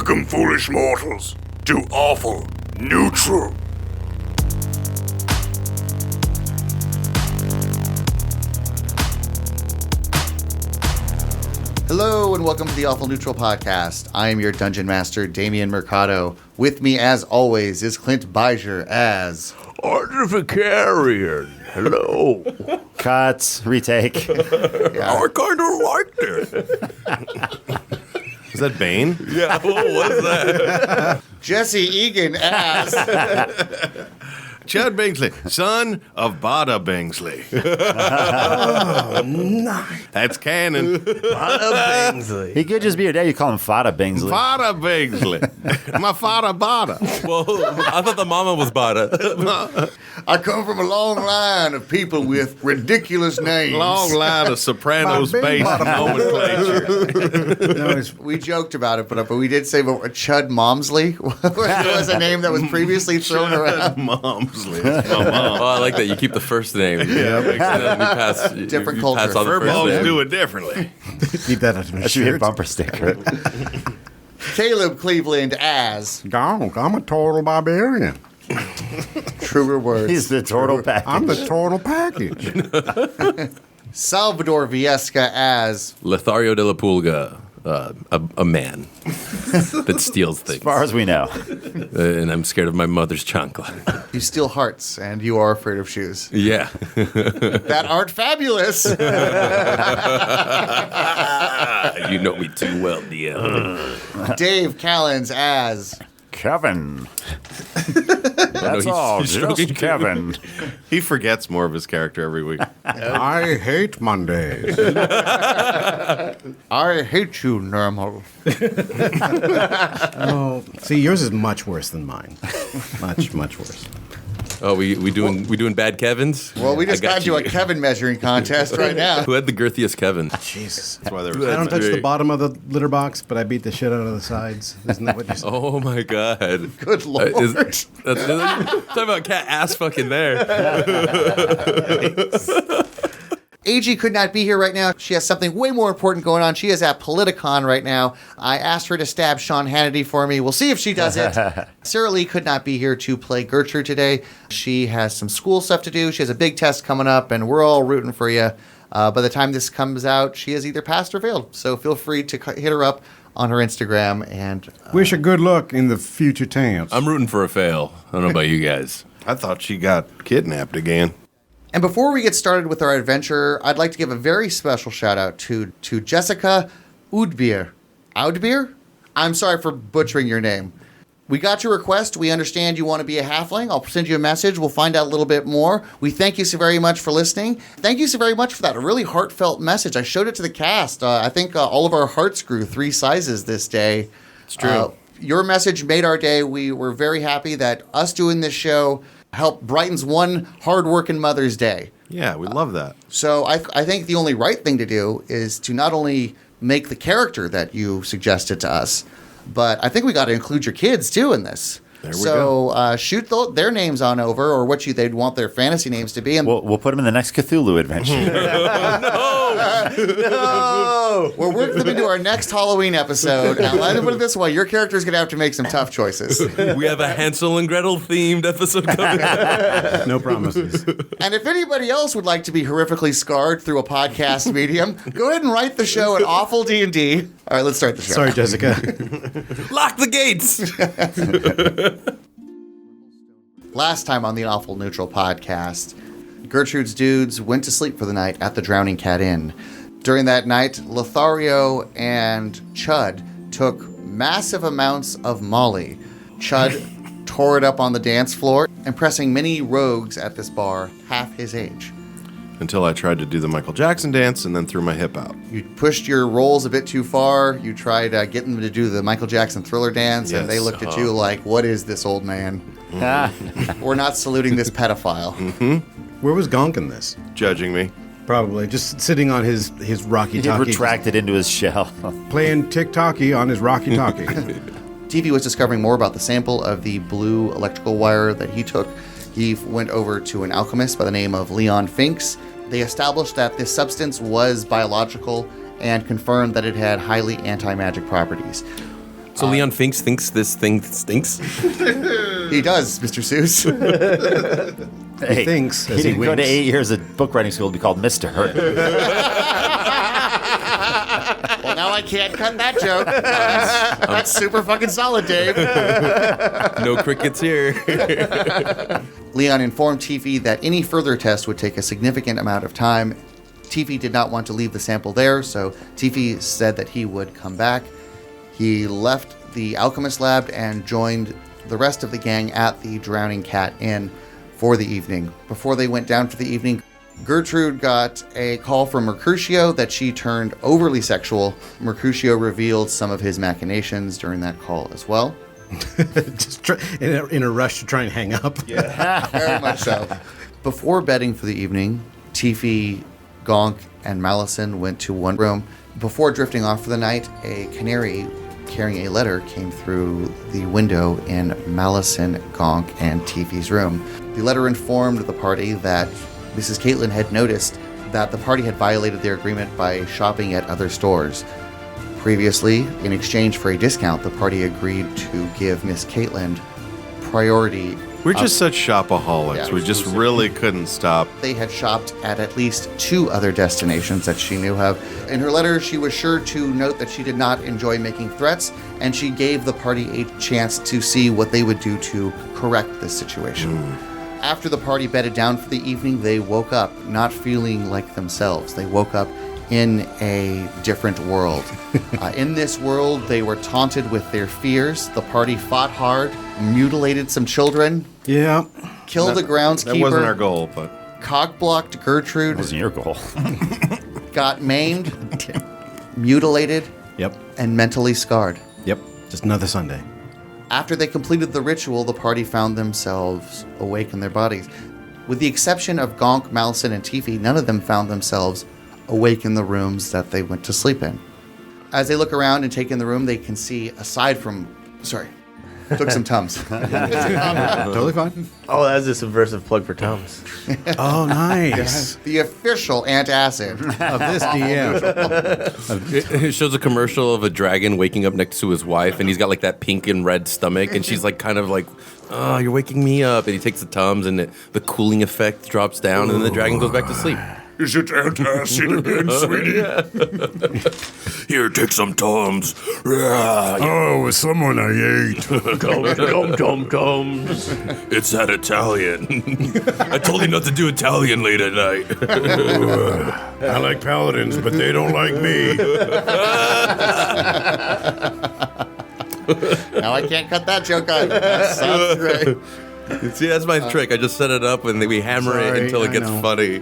Welcome, foolish mortals, to Awful Neutral. Hello and welcome to the Awful Neutral Podcast. I am your Dungeon Master, Damian Mercado. With me, as always, is Clint Bijger as... Artificarian. Hello. Cuts, retake. I kind of liked it. Is that Bane? Yeah, what was that? Jesse Egan as... Chad Bingsley, son of Bada Bingsley. Oh, nice. That's canon. Bada Bingsley. He could just be your dad. You call him Fada Bingsley. Bada Bingsley. My father Bada. Well, I thought the mama was Bada. I come from a long line of people with ridiculous names. Long line of Sopranos-based nomenclature. We joked about it, but we did say Chud Momsley was a name that was previously thrown around. Momsley. It's my mom. Oh, I like that. You keep the first name. Yeah, makes sense. Different you culture. pass on the first Furballs name. do it differently. Keep that on your That should be a shirt. bumper sticker. Caleb Cleveland as... Dog, I'm a total barbarian. Truer words. He's the total package. I'm the total package. Salvador Viesca as... Lothario de la Pulga, a man that steals things. As far as we know. And I'm scared of my mother's chancla. You steal hearts, and you are afraid of shoes. Yeah. That aren't fabulous. You know me too well, DM. Dave Callens as... Kevin. No, That's all. he's stroking Just Kevin. He forgets more of his character every week. I hate Mondays. I hate you, normal. Oh, see, yours is much worse than mine. Much, much worse. Oh, we doing bad Kevins? Well, we just I got into a Kevin measuring contest right now. Who had the girthiest Kevin? Jesus. That's why they I were don't touch great. the bottom of the litter box, but I beat the shit out of the sides. Isn't that what you said? Oh my god. Good lord. Talk about cat ass fucking there. AG could not be here right now. She has something way more important going on. She is at Politicon right now. I asked her to stab Sean Hannity for me. We'll see if she does it. Sara Lee could not be here to play Gertrude today. She has some school stuff to do. She has a big test coming up, and we're all rooting for you. By the time this comes out, she has either passed or failed. So feel free to hit her up on her Instagram. And Wish her good luck in the future tense. I'm rooting for a fail. I don't know about you guys. I thought she got kidnapped again. And before we get started with our adventure, I'd like to give a very special shout out to Jessica Oudbier. Oudbier? I'm sorry for butchering your name. We got your request. We understand you want to be a halfling. I'll send you a message. We'll find out a little bit more. We thank you so very much for listening. Thank you so very much for that. A really heartfelt message. I showed it to the cast. I think all of our hearts grew 3 sizes this day. It's true. Your message made our day. We were very happy that us doing this show helped brightens one hard-working Mother's Day. Yeah, we love that. So I think the only right thing to do is to not only make the character that you suggested to us, but I think we got to include your kids too in this. There we go. Shoot their names on over, or what they'd want their fantasy names to be. And We'll put him in the next Cthulhu adventure. no, we'll work them into our next Halloween episode. Now, let me put it this way: your character's gonna have to make some tough choices. We have a Hansel and Gretel themed episode coming. No promises. And if anybody else would like to be horrifically scarred through a podcast medium, go ahead and write the show at awfuldnd. All right, let's start the show. Sorry, Jessica. Lock the gates. Last time on the Awful Neutral podcast, Gertrude's dudes went to sleep for the night at the Drowning Cat Inn. During that night, Lothario and Chud took massive amounts of Molly. Chud tore it up on the dance floor, impressing many rogues at this bar half his age. Until I tried to do the Michael Jackson dance and then threw my hip out. You pushed your rolls a bit too far. You tried getting them to do the Michael Jackson Thriller dance, and they Yes. looked at you like, what is this, old man? We're not saluting this pedophile. Where was Gonk in this? Judging me. Probably just sitting on his rocky He talkie. retracted into his shell. Playing tick-tocky on his rocky talkie. TV was discovering more about the sample of the blue electrical wire that he took. He went over to an alchemist by the name of Leon Finks. They established that this substance was biological and confirmed that it had highly anti-magic properties. So Leon thinks this thing stinks? He does, Mr. Seuss. Hey, thinks he as he didn't go to winks. 8 years of book writing school to be called Mr. Well, now I can't cut that joke. That's super fucking solid, Dave. No crickets here. Leon informed Tiffy that any further test would take a significant amount of time. Tiffy did not want to leave the sample there, so Tiffy said that he would come back. He left the alchemist lab and joined the rest of the gang at the Drowning Cat Inn for the evening. Before they went down for the evening, Gertrude got a call from Mercutio that she turned overly sexual. Mercutio revealed some of his machinations during that call as well. Just in a rush to try and hang up. Very much so. Before bedding for the evening, Tiffy, Gonk, and Malison went to one room. Before drifting off for the night, a canary carrying a letter came through the window in Malison, Gonk, and Tiffy's room. The letter informed the party that Mrs. Caitlin had noticed that the party had violated their agreement by shopping at other stores. Previously, in exchange for a discount, the party agreed to give Miss Caitlin priority. We're just such shopaholics. Yeah. We just really couldn't stop. They had shopped at least 2 other destinations that she knew of. In her letter, she was sure to note that she did not enjoy making threats, and she gave the party a chance to see what they would do to correct this situation. After the party bedded down for the evening, they woke up not feeling like themselves. They woke up in a different world. In this world, they were taunted with their fears. The party fought hard, mutilated some children, Yeah. killed a groundskeeper. That wasn't our goal, but Cock-blocked Gertrude, wasn't your goal. got maimed, mutilated, Yep. and mentally scarred. Yep. Just another Sunday. After they completed the ritual, the party found themselves awake in their bodies. With the exception of Gonk, Malison, and Tiffy, none of them found themselves awake in the rooms that they went to sleep in. As they look around and take in the room, they can see, aside from... Sorry. Took some Tums. Totally fine. Oh, that's a subversive plug for Tums. Oh, nice. The official antacid. Of this DM. It shows a commercial of a dragon waking up next to his wife, and he's got like that pink and red stomach, and she's like kind of like, "Oh, you're waking me up." And he takes the Tums, and the cooling effect drops down, and then the dragon goes back to sleep. Is it antacid again, sweetie? Here, take some Tums. Oh, it's someone I ate. Tums. It's that Italian. I told you not to do Italian late at night. I like paladins, but they don't like me. Now I can't cut that joke out. That sounds great. See, that's my trick. I just set it up, and then we hammer it Sorry, until it I gets know. funny.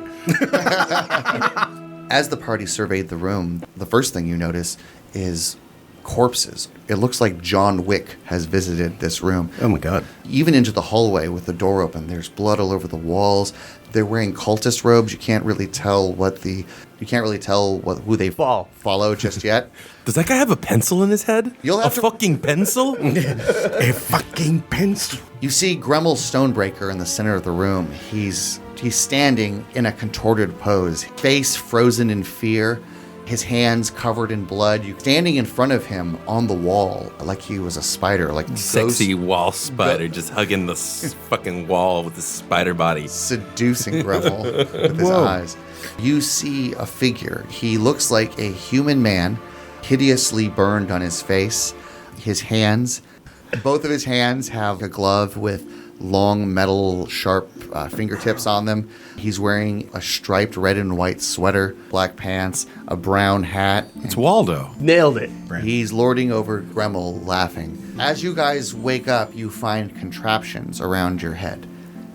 As the party surveyed the room, the first thing you notice is corpses. It looks like John Wick has visited this room. Oh, my God. Even into the hallway with the door open, there's blood all over the walls. They're wearing cultist robes. You can't really tell who they follow just yet. Does that guy have a pencil in his head? You'll have a to- fucking pencil? A fucking pencil. You see Gremmel Stonebreaker in the center of the room. He's standing in a contorted pose, face frozen in fear, his hands covered in blood. You standing in front of him on the wall like he was a spider, like Sexy ghost wall spider just hugging the fucking wall with his spider body. seducing Gremmel with his Whoa. eyes. You see a figure. He looks like a human man, hideously burned on his face. His hands, both of his hands have a glove with long metal sharp fingertips on them. He's wearing a striped red and white sweater, black pants, a brown hat. it's Waldo. Nailed it. He's lording over Gremmel, laughing. As you guys wake up, you find contraptions around your head.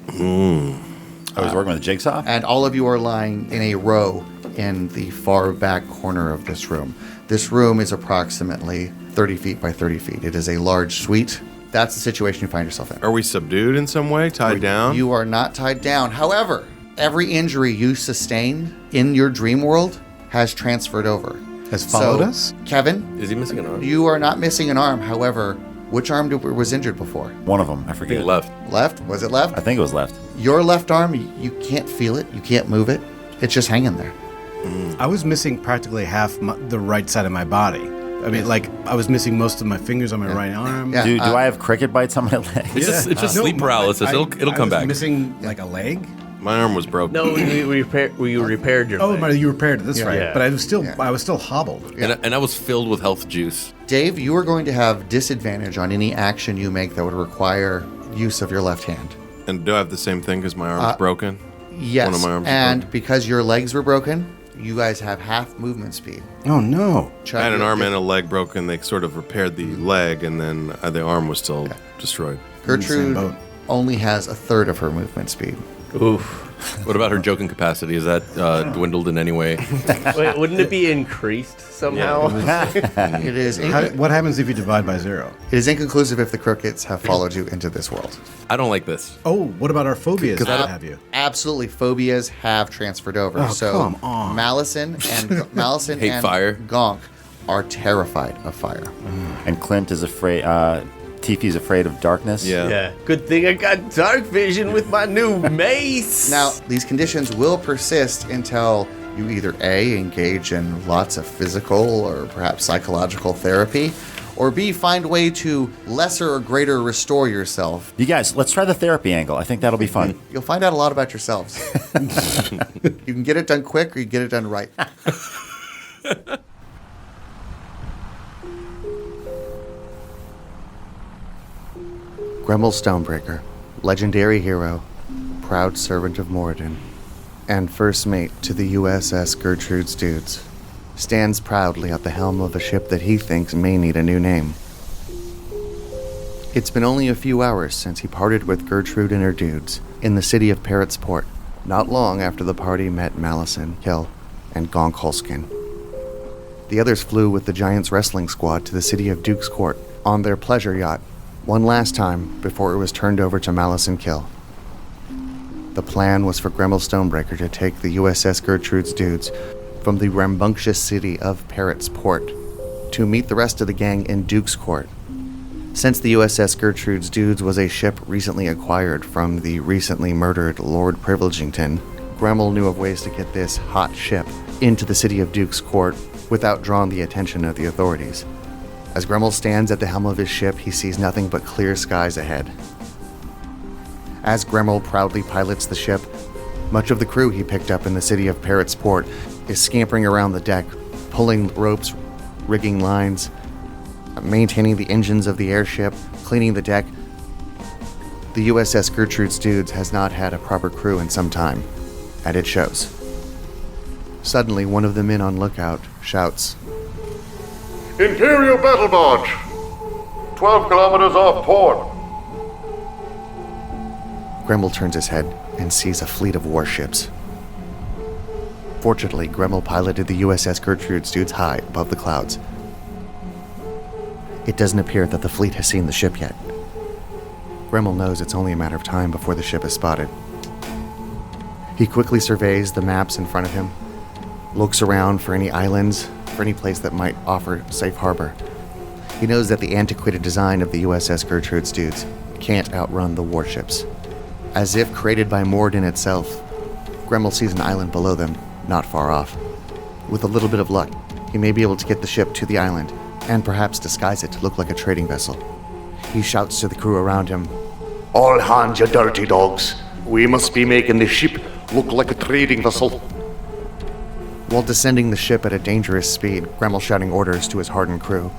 I was working with a jigsaw. And all of you are lying in a row in the far back corner of this room. This room is approximately 30 feet by 30 feet. It is a large suite. That's the situation you find yourself in. Are we subdued in some way? Tied down? You are not tied down. However, every injury you sustained in your dream world has transferred over. Has followed So, us? Kevin, Is he missing an arm? you are not missing an arm. However, which arm was injured before? One of them, I I forget. think left. Left? Was it left? I think it was left. Your left arm, you can't feel it. You can't move it. It's just hanging there. I was missing practically half the right side of my body. I mean, like, I was missing most of my fingers on my right arm. Yeah. Do I have cricket bites on my legs? It's just sleep No, paralysis. It'll I come was back. missing, like, a leg? My arm was broken. No, you repaired your Oh, leg. you repaired it. That's right. Yeah. But I was still hobbled. And I was filled with health juice. Dave, you are going to have disadvantage on any action you make that would require use of your left hand. And do I have the same thing because my arm's broken? Yes, One of my arms is and broken. because your legs were broken, you guys have half movement speed. Oh, no. Chuck, I had an you- arm and a leg broken. They sort of repaired the leg, and then the arm was still destroyed. Gertrude boat. only has a third of her movement speed. Oof. What about her joking capacity? Is that dwindled in any way? Wait, wouldn't it be increased somehow? It is What happens if you divide by 0? it is inconclusive if the crickets have followed you into this world. I don't like this. Oh, what about our phobias? Because That have you? Absolutely, phobias have transferred over. Oh, so come on. Malison Hate and fire. Gonk are terrified of fire. And Clint is afraid. Tifi's afraid of darkness. Yeah. Good thing I got dark vision with my new mace. Now, these conditions will persist until you either A, engage in lots of physical or perhaps psychological therapy, or B, find a way to lesser or greater restore yourself. You guys, let's try the therapy angle. I think that'll be fun. You'll find out a lot about yourselves. You can get it done quick or you can get it done right. Gremmel Stonebreaker, legendary hero, proud servant of Moradin, and first mate to the USS Gertrude's Dudes, stands proudly at the helm of a ship that he thinks may need a new name. It's been only a few hours since he parted with Gertrude and her dudes in the city of Parrots Port, not long after the party met Malison, Hill, and Gonk Holskin. The others flew with the Giants wrestling squad to the city of Duke's Court on their pleasure yacht, one last time before it was turned over to Malison Kill. The plan was for Gremmel Stonebreaker to take the USS Gertrude's Dudes from the rambunctious city of Parrots Port to meet the rest of the gang in Duke's Court. Since the USS Gertrude's Dudes was a ship recently acquired from the recently murdered Lord Privilegington, Gremmel knew of ways to get this hot ship into the city of Duke's Court without drawing the attention of the authorities. As Gremmel stands at the helm of his ship, he sees nothing but clear skies ahead. As Gremmel proudly pilots the ship, much of the crew he picked up in the city of Parrots Port is scampering around the deck, pulling ropes, rigging lines, maintaining the engines of the airship, cleaning the deck. The USS Gertrude's Dudes has not had a proper crew in some time, and it shows. Suddenly, one of the men on lookout shouts, Imperial battle barge! 12 kilometers off port. Gremmel turns his head and sees a fleet of warships. Fortunately, Gremmel piloted the USS Gertrude's Dudes high above the clouds. It doesn't appear that the fleet has seen the ship yet. Gremmel knows it's only a matter of time before the ship is spotted. He quickly surveys the maps in front of him, looks around for any islands, for any place that might offer safe harbor. He knows that the antiquated design of the USS Gertrude's Dudes can't outrun the warships. As if created by Moradin itself, Gremmel sees an island below them, not far off. With a little bit of luck, he may be able to get the ship to the island, and perhaps disguise it to look like a trading vessel. He shouts to the crew around him, All hands, you dirty dogs. We must be making the ship look like a trading vessel. While descending the ship at a dangerous speed, Gremmel shouting orders to his hardened crew.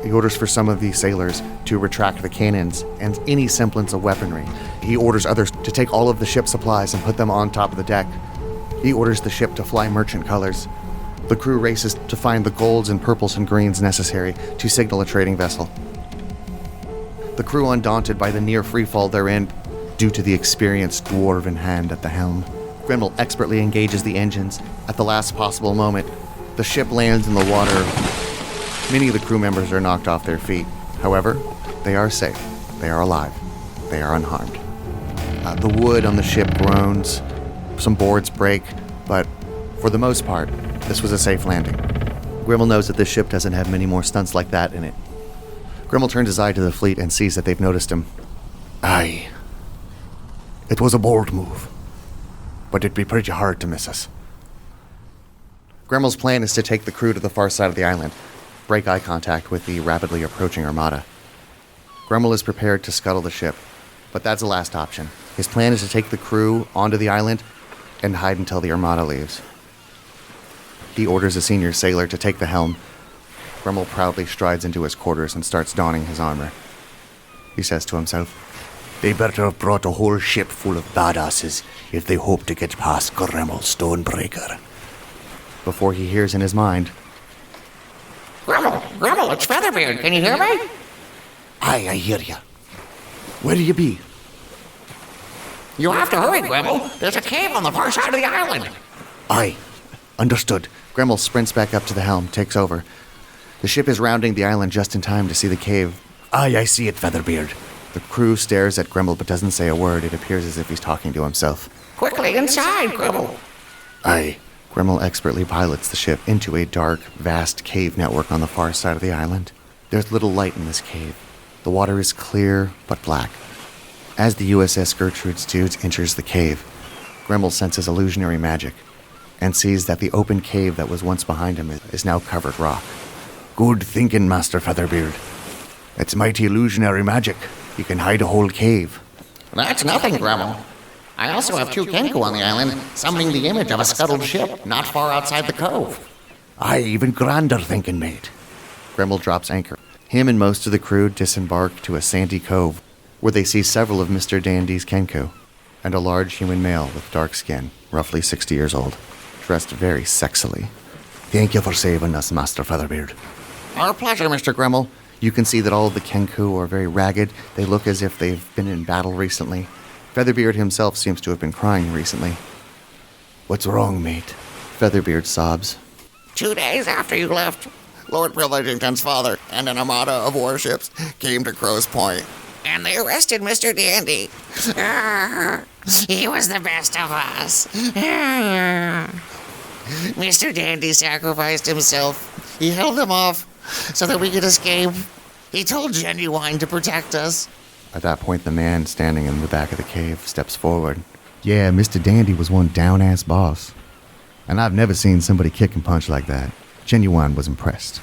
He orders for some of the sailors to retract the cannons and any semblance of weaponry. He orders others to take all of the ship's supplies and put them on top of the deck. He orders the ship to fly merchant colors. The crew races to find the golds and purples and greens necessary to signal a trading vessel. The crew undaunted by the near freefall therein due to the experienced dwarven hand at the helm. Gremmel expertly engages the engines. At the last possible moment, the ship lands in the water. Many of the crew members are knocked off their feet. However, they are safe. They are alive. They are unharmed. The wood on the ship groans. Some boards break, but for the most part, this was a safe landing. Gremmel knows that this ship doesn't have many more stunts like that in it. Gremmel turns his eye to the fleet and sees that they've noticed him. Aye. It was a bold move, but it'd be pretty hard to miss us. Gremmel's plan is to take the crew to the far side of the island, break eye contact with the rapidly approaching armada. Gremmel is prepared to scuttle the ship, but that's the last option. His plan is to take the crew onto the island and hide until the armada leaves. He orders a senior sailor to take the helm. Gremmel proudly strides into his quarters and starts donning his armor. He says to himself, They better have brought a whole ship full of badasses if they hope to get past Gremmel Stonebreaker. Before he hears in his mind, Gremmel, it's Featherbeard. Can you hear me? Aye, I hear ya. Where do you be? You have to hurry, Gremmel. There's a cave on the far side of the island. Aye, understood. Gremmel sprints back up to the helm, takes over. The ship is rounding the island just in time to see the cave. Aye, I see it, Featherbeard. The crew stares at Gremmel but doesn't say a word. It appears as if he's talking to himself. Quickly inside, Gremmel. Aye. Gremmel expertly pilots the ship into a dark, vast cave network on the far side of the island. There's little light in this cave. The water is clear but black. As the USS Gertrude's dudes enters the cave, Gremmel senses illusionary magic and sees that the open cave that was once behind him is now covered rock. Good thinking, Master Featherbeard. It's mighty illusionary magic. You can hide a whole cave. That's nothing, Gremmel. I also have 2 Kenku on the island, summoning the image of a scuttled ship not far outside the cove. Aye, even grander thinking, mate. Gremmel drops anchor. Him and most of the crew disembark to a sandy cove where they see several of Mr. Dandy's Kenku and a large human male with dark skin, roughly 60 years old, dressed very sexily. Thank you for saving us, Master Featherbeard. Our pleasure, Mr. Gremmel, you can see that all of the Kenku are very ragged. They look as if they've been in battle recently. Featherbeard himself seems to have been crying recently. What's wrong, mate? Featherbeard sobs. 2 days after you left, Lord Pillagington's father and an armada of warships came to Crow's Point. And they arrested Mr. Dandy. He was the best of us. Mr. Dandy sacrificed himself. He held them off so that we could escape. He told Genuine to protect us. At that point, the man standing in the back of the cave steps forward. Yeah, Mr. Dandy was one down-ass boss. And I've never seen somebody kick and punch like that. Genuine was impressed.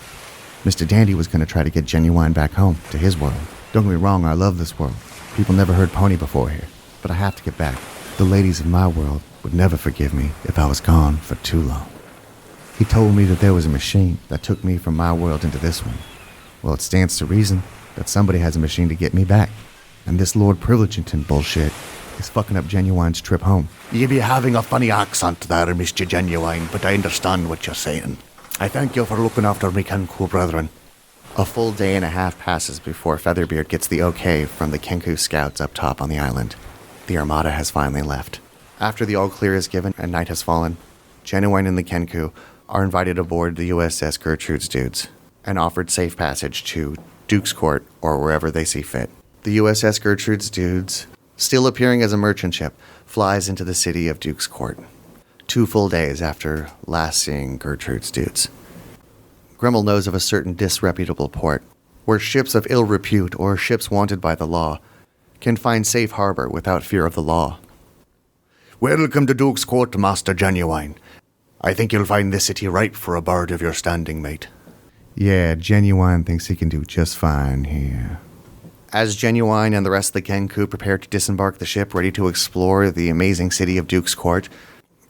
Mr. Dandy was going to try to get Genuine back home, to his world. Don't get me wrong, I love this world. People never heard Pony before here. But I have to get back. The ladies of my world would never forgive me if I was gone for too long. He told me that there was a machine that took me from my world into this one. Well, it stands to reason that somebody has a machine to get me back. And this Lord Privilegington bullshit is fucking up Genuine's trip home. You be having a funny accent there, Mr. Genuine, but I understand what you're saying. I thank you for looking after me Kenku brethren. A full day and a half passes before Featherbeard gets the okay from the Kenku scouts up top on the island. The armada has finally left. After the all-clear is given and night has fallen, Genuine and the Kenku are invited aboard the USS Gertrude's dudes and offered safe passage to Duke's Court or wherever they see fit. The USS Gertrude's dudes, still appearing as a merchant ship, flies into the city of Duke's Court, 2 full days after last seeing Gertrude's dudes. Gremmel knows of a certain disreputable port where ships of ill repute or ships wanted by the law can find safe harbor without fear of the law. Welcome to Duke's Court, Master Genuine. I think you'll find this city ripe for a bird of your standing, mate. Yeah, Genuine thinks he can do just fine here. As Genuine and the rest of the Kenku prepare to disembark the ship ready to explore the amazing city of Duke's Court,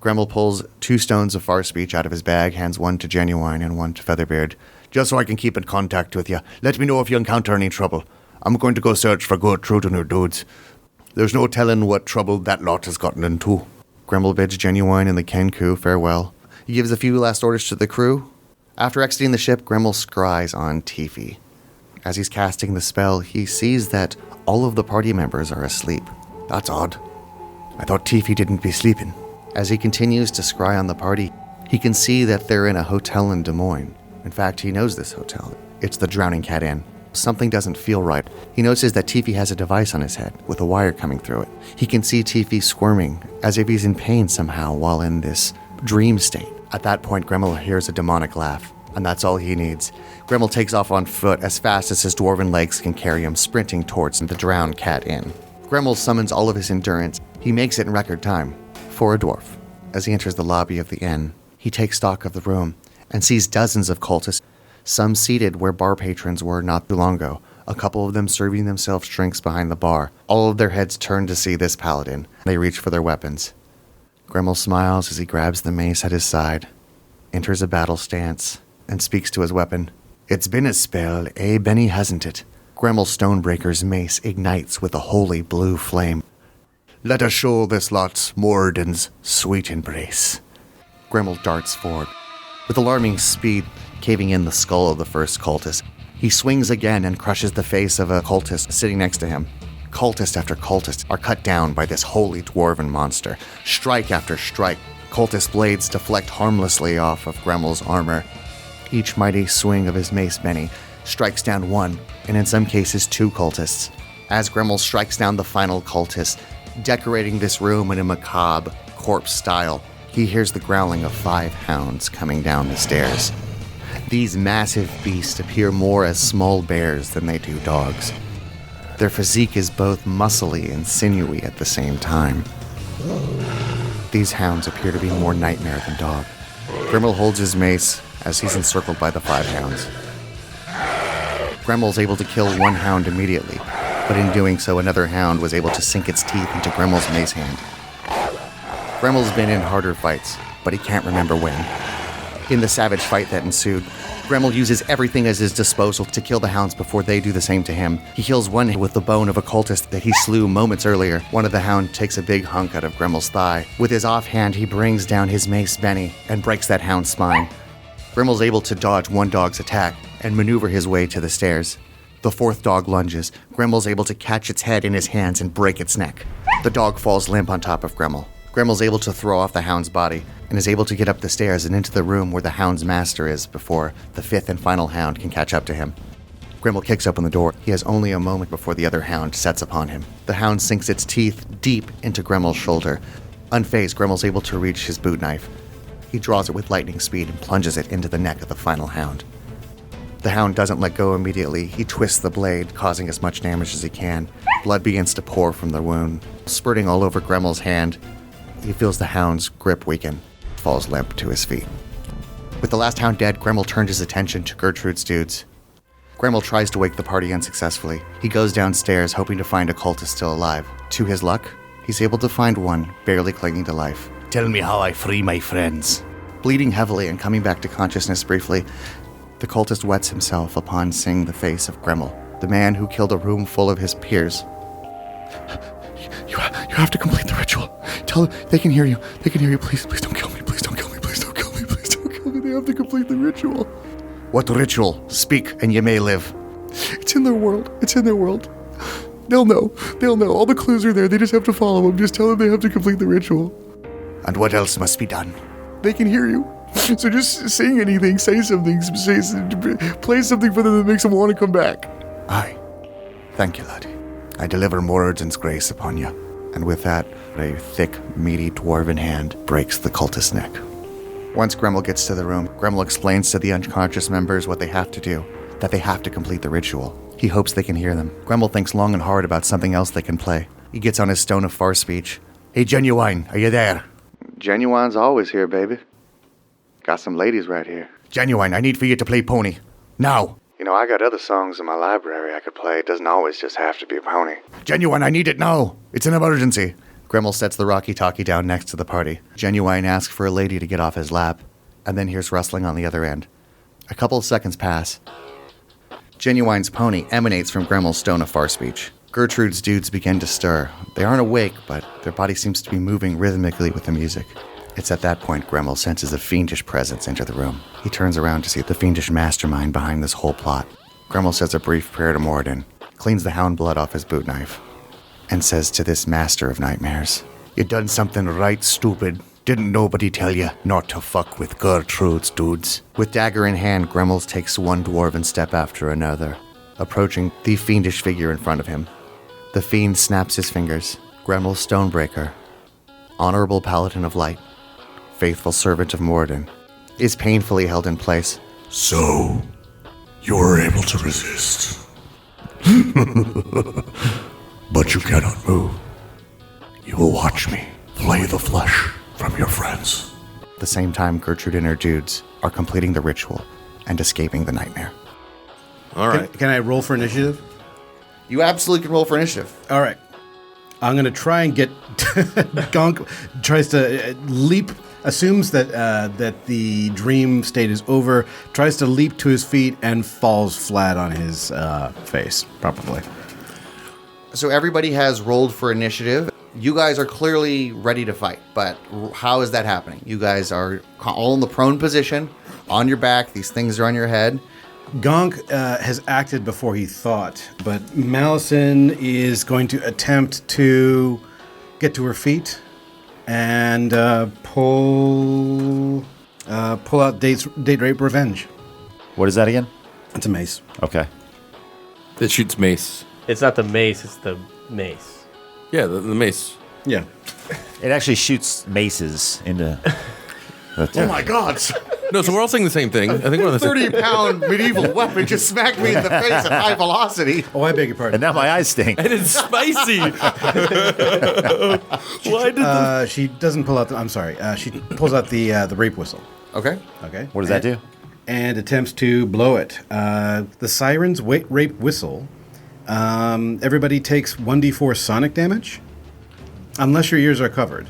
Gremmel pulls 2 stones of far speech out of his bag, hands one to Genuine and one to Featherbeard. Just so I can keep in contact with you. Let me know if you encounter any trouble. I'm going to go search for Gertrude and her dudes. There's no telling what trouble that lot has gotten into. Gremmel bids Genuine and the Kenku farewell. He gives a few last orders to the crew. After exiting the ship, Gremmel scries on Tifi. As he's casting the spell, he sees that all of the party members are asleep. That's odd. I thought Tifi didn't be sleeping. As he continues to scry on the party, he can see that they're in a hotel in Des Moines. In fact, he knows this hotel. It's the Drowning Cat Inn. Something doesn't feel right. He notices that Tifi has a device on his head with a wire coming through it. He can see Tifi squirming as if he's in pain somehow while in this dream state. At that point, Gremmel hears a demonic laugh, and that's all he needs. Gremmel takes off on foot as fast as his dwarven legs can carry him, sprinting towards the Drowned Cat Inn. Gremmel summons all of his endurance. He makes it in record time, for a dwarf. As he enters the lobby of the inn, he takes stock of the room and sees dozens of cultists some seated where bar patrons were not too long ago, a couple of them serving themselves drinks behind the bar. All of their heads turned to see this paladin. They reach for their weapons. Gremmel smiles as he grabs the mace at his side, enters a battle stance, and speaks to his weapon. It's been a spell, Benny, hasn't it? Gremmel Stonebreaker's mace ignites with a holy blue flame. Let us show this lot Moradin's sweet embrace. Gremmel darts forward, with alarming speed, caving in the skull of the first cultist. He swings again and crushes the face of a cultist sitting next to him. Cultist after cultist are cut down by this holy dwarven monster. Strike after strike, cultist blades deflect harmlessly off of Gremmel's armor. Each mighty swing of his mace Benny strikes down one, and in some cases 2 cultists. As Gremmel strikes down the final cultist, decorating this room in a macabre, corpse style, he hears the growling of 5 hounds coming down the stairs. These massive beasts appear more as small bears than they do dogs. Their physique is both muscly and sinewy at the same time. These hounds appear to be more nightmare than dog. Gremmel holds his mace as he's encircled by the 5 hounds. Gremmel's able to kill one hound immediately, but in doing so, another hound was able to sink its teeth into Gremmel's mace hand. Gremmel's been in harder fights, but he can't remember when. In the savage fight that ensued, Gremmel uses everything at his disposal to kill the hounds before they do the same to him. He kills one with the bone of a cultist that he slew moments earlier. One of the hound takes a big hunk out of Gremmel's thigh. With his offhand, he brings down his mace Benny and breaks that hound's spine. Gremmel's able to dodge one dog's attack and maneuver his way to the stairs. The 4th dog lunges. Gremmel's able to catch its head in his hands and break its neck. The dog falls limp on top of Gremmel. Gremmel's able to throw off the hound's body and is able to get up the stairs and into the room where the hound's master is before the 5th and final hound can catch up to him. Gremmel kicks open the door. He has only a moment before the other hound sets upon him. The hound sinks its teeth deep into Gremmel's shoulder. Unfazed, Gremmel's able to reach his boot knife. He draws it with lightning speed and plunges it into the neck of the final hound. The hound doesn't let go immediately. He twists the blade, causing as much damage as he can. Blood begins to pour from the wound, spurting all over Gremmel's hand. He feels the hound's grip weaken, falls limp to his feet. With the last hound dead, Gremmel turned his attention to Gertrude's dudes. Gremmel tries to wake the party unsuccessfully. He goes downstairs, hoping to find a cultist still alive. To his luck, he's able to find one, barely clinging to life. Tell me how I free my friends. Bleeding heavily and coming back to consciousness briefly, the cultist wets himself upon seeing the face of Gremmel, the man who killed a room full of his peers. You have to complete the ritual. Tell them they can hear you. They can hear you. Please don't kill me. Please don't kill me. Please don't kill me. Please don't kill me. They have to complete the ritual. What ritual? Speak and you may live. It's in their world. It's in their world. They'll know. They'll know. All the clues are there. They just have to follow them. Just tell them they have to complete the ritual. And what else must be done? They can hear you. So just sing anything. Say something. Play something for them that makes them want to come back. Aye. Thank you, laddie. I deliver Moradin's grace upon you. And with that, a thick, meaty dwarven hand breaks the cultist's neck. Once Gremmel gets to the room, Gremmel explains to the unconscious members what they have to do, that they have to complete the ritual. He hopes they can hear them. Gremmel thinks long and hard about something else they can play. He gets on his stone of far speech. Hey, Genuine, are you there? Genuine's always here, baby. Got some ladies right here. Genuine, I need for you to play Pony. Now. You know, I got other songs in my library I could play. It doesn't always just have to be a pony. Genuine, I need it now. It's an emergency. Gremmel sets the walkie-talkie down next to the party. Genuine asks for a lady to get off his lap, and then hears rustling on the other end. A couple of seconds pass. Genuine's pony emanates from Gremmel's stone of far speech. Gertrude's dudes begin to stir. They aren't awake, but their body seems to be moving rhythmically with the music. It's at that point Gremmel senses a fiendish presence enter the room. He turns around to see the fiendish mastermind behind this whole plot. Gremmel says a brief prayer to Moradin, cleans the hound blood off his boot knife, and says to this master of nightmares, You done something right, stupid. Didn't nobody tell you not to fuck with Gertrude's dudes? With dagger in hand, Gremmel takes one dwarven step after another, approaching the fiendish figure in front of him. The fiend snaps his fingers. Gremmel Stonebreaker, honorable paladin of light, faithful servant of Moradin, is painfully held in place. So, you were able to resist. But you cannot move. You will watch me flay the flesh from your friends. At the same time, Gertrude and her dudes are completing the ritual, and escaping the nightmare. All right. Can I roll for initiative? You absolutely can roll for initiative. All right. I'm going to try and get Gonk tries to leap, assumes that that the dream state is over, tries to leap to his feet and falls flat on his face, probably. So everybody has rolled for initiative. You guys are clearly ready to fight, but how is that happening? You guys are all in the prone position, on your back. These things are on your head. Gonk has acted before he thought, but Malison is going to attempt to get to her feet and pull out date rape revenge. What is that again? It's a mace. Okay. That shoots mace. It's not the mace, it's the mace. Yeah, the mace. Yeah. It actually shoots maces into. Oh my God! No, so we're all saying the same thing. I think we're on the same. 30-pound medieval weapon just smacked me in the face at high velocity. Oh, I beg your pardon. And now my eyes stink. And it's spicy. Why did She doesn't pull out. I'm sorry. She pulls out the rape whistle. Okay. Okay. What does that do? And attempts to blow it. The siren's rape whistle. Everybody takes 1d4 sonic damage, unless your ears are covered.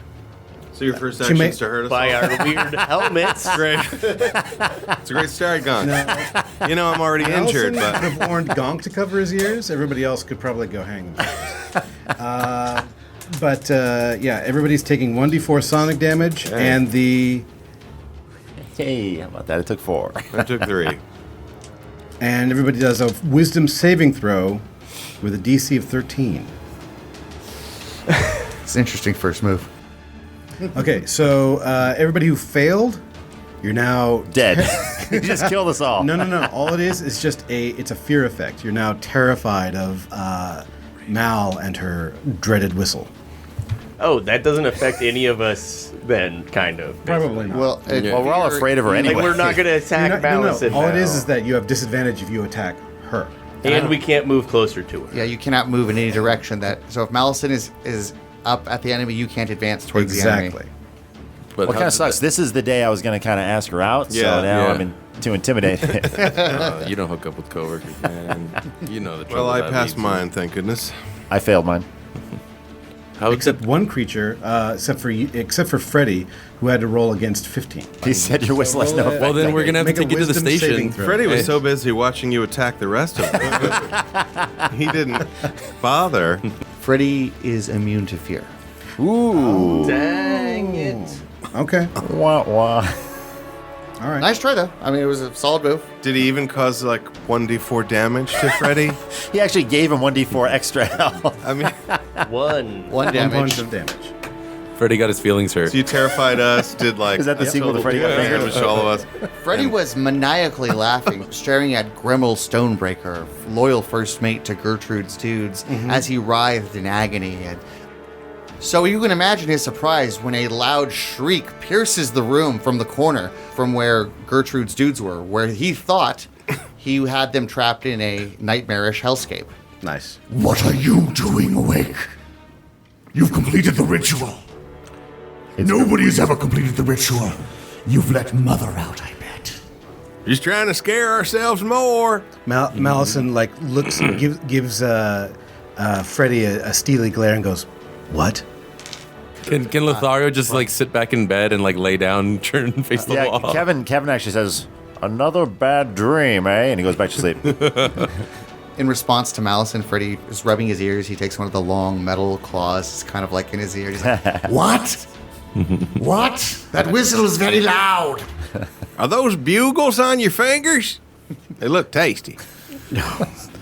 So your first She action may- is to hurt us By all? our weird helmets. Great. It's a great start, Gonk. You know I'm already injured, Nelson but... would have warned Gonk to cover his ears. Everybody else could probably go hang themselves. But everybody's taking 1d4 sonic damage, and the Hey, how about that? It took 4. I took 3. and everybody does a wisdom saving throw with a DC of 13. It's an interesting first move. Okay, so everybody who failed, you're now Dead. You just killed us all. No. All it is just it's a fear effect. You're now terrified of Mal and her dreaded whistle. Oh, that doesn't affect any of us then, kind of. Probably not. Well, Well, we're all afraid of her Like, anyway. we're not going to attack Malison All it now. is that you have disadvantage if you attack her. And we can't move closer to her. Yeah, you cannot move in any direction. So if Malison is up at the enemy, you can't advance towards the enemy. Exactly. But What kind of sucks? This is the day I was going to kind of ask her out, so Yeah, now yeah. I'm too intimidated. You don't hook up with coworkers, man. You know the trouble. Well, I that passed leads to. mine, thank goodness. I failed mine. How Except one creature, except for Freddy, who had to roll against 15. He said your whistle has no effect. Well, then we're gonna have to Make a take you to the wisdom station. saving throw. Freddy was Hey. so busy watching you attack the rest of them. He didn't bother. Freddy is immune to fear. Ooh. Dang it. Okay. Wah, wah. All right. Nice try, though. I mean, it was a solid move. Did he even cause like 1d4 damage to Freddy? He actually gave him 1d4 extra health. I mean, One. One One damage. punch of damage. Freddie got his feelings hurt. so you terrified us, did like... Is that the sequel to Freddy Got total Fingered? damage to all of us. Freddy was maniacally laughing, staring at Grimmel Stonebreaker, loyal first mate to Gertrude's dudes, as he writhed in agony. And so you can imagine his surprise when a loud shriek pierces the room from the corner from where Gertrude's dudes were, where he thought he had them trapped in a nightmarish hellscape. Nice. What are you doing awake? You've completed the ritual. Nobody has ever completed the ritual. You've let Mother out, I bet. Just trying to scare ourselves more. Malison looks gives Freddy a steely glare and goes, "What?" Can Lothario just like sit back in bed and like lay down, turn and face the Yeah, wall? Kevin actually says, another bad dream, eh? And he goes back to sleep. In response to Malison, Freddy is rubbing his ears. He takes one of the long metal claws, kind of like in his ear. He's like, What? What? That whistle is very loud. Are those bugles on your fingers? They look tasty.